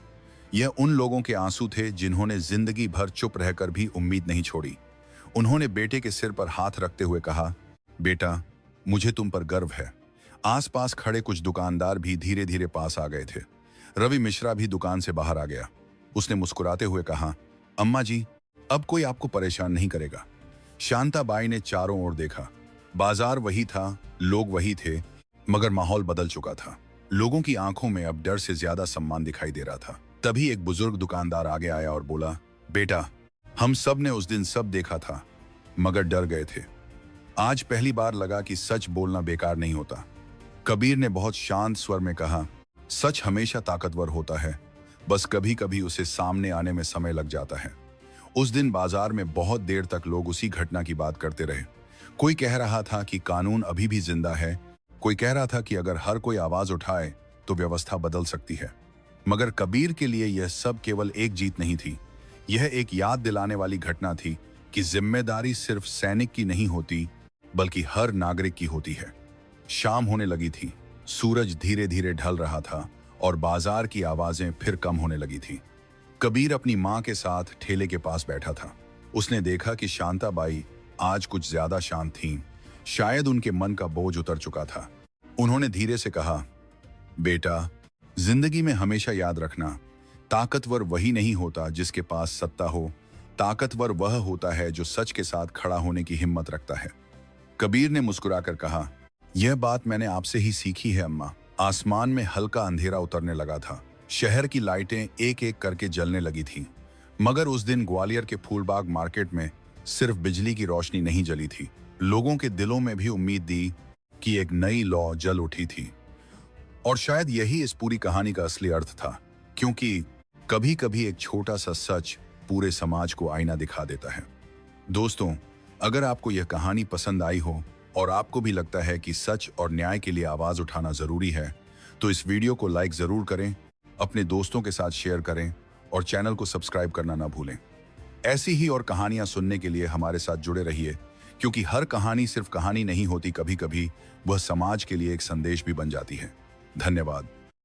यह उन लोगों के आंसू थे जिन्होंने जिंदगी भर चुप रहकर भी उम्मीद नहीं छोड़ी। उन्होंने बेटे के सिर पर हाथ रखते हुए कहा, बेटा, मुझे तुम पर गर्व है। आसपास खड़े कुछ दुकानदार भी धीरे धीरे पास आ गए थे। रवि मिश्रा भी दुकान से बाहर आ गया। उसने मुस्कुराते हुए कहा, अम्मा जी, अब कोई आपको परेशान नहीं करेगा। शांताबाई ने चारों ओर देखा। बाजार वही था, लोग वही थे, मगर माहौल बदल चुका था। लोगों की आंखों में अब डर से ज्यादा सम्मान दिखाई दे रहा था। तभी एक बुजुर्ग दुकानदार आगे आया और बोला, बेटा, हम सब ने उस दिन सब देखा था, मगर डर गए थे। आज पहली बार लगा कि सच बोलना बेकार नहीं होता। कबीर ने बहुत शांत स्वर में कहा, सच हमेशा ताकतवर होता है, बस कभी कभी उसे सामने आने में समय लग जाता है। उस दिन बाजार में बहुत देर तक लोग उसी घटना की बात करते रहे। कोई कह रहा था कि कानून अभी भी जिंदा है, कोई कह रहा था कि अगर हर कोई आवाज उठाए तो व्यवस्था बदल सकती है। मगर कबीर के लिए यह सब केवल एक जीत नहीं थी। यह एक याद दिलाने वाली घटना थी कि जिम्मेदारी सिर्फ सैनिक की नहीं होती, बल्कि हर नागरिक की होती है। शाम होने लगी थी, सूरज धीरे धीरे ढल रहा था और बाजार की आवाजें फिर कम होने लगी थी। कबीर अपनी मां के साथ ठेले के पास बैठा था। उसने देखा कि शांताबाई आज कुछ ज्यादा शांत थीं। शायद उनके मन का बोझ उतर चुका था। उन्होंने धीरे से कहा, बेटा, जिंदगी में हमेशा याद रखना, ताकतवर वही नहीं होता जिसके पास सत्ता हो, ताकतवर वह होता है जो सच के साथ खड़ा होने की हिम्मत रखता है। कबीर ने मुस्कुराकर कहा, यह बात मैंने आपसे ही सीखी है अम्मा। आसमान में हल्का अंधेरा उतरने लगा था। शहर की लाइटें एक एक करके जलने लगी थीं। मगर उस दिन ग्वालियर के फूलबाग मार्केट में सिर्फ बिजली की रोशनी नहीं जली थी। लोगों के दिलों में भी उम्मीद दी कि एक नई लौ जल उठी थी। और शायद यही इस पूरी कहानी का असली अर्थ था, क्योंकि कभी कभी एक छोटा सा सच पूरे समाज को आईना दिखा देता है। दोस्तों, अगर आपको यह कहानी पसंद आई हो और आपको भी लगता है कि सच और न्याय के लिए आवाज उठाना जरूरी है, तो इस वीडियो को लाइक जरूर करें, अपने दोस्तों के साथ शेयर करें और चैनल को सब्सक्राइब करना ना भूलें। ऐसी ही और कहानियां सुनने के लिए हमारे साथ जुड़े रहिए, क्योंकि हर कहानी सिर्फ कहानी नहीं होती, कभी कभी वह समाज के लिए एक संदेश भी बन जाती है। धन्यवाद।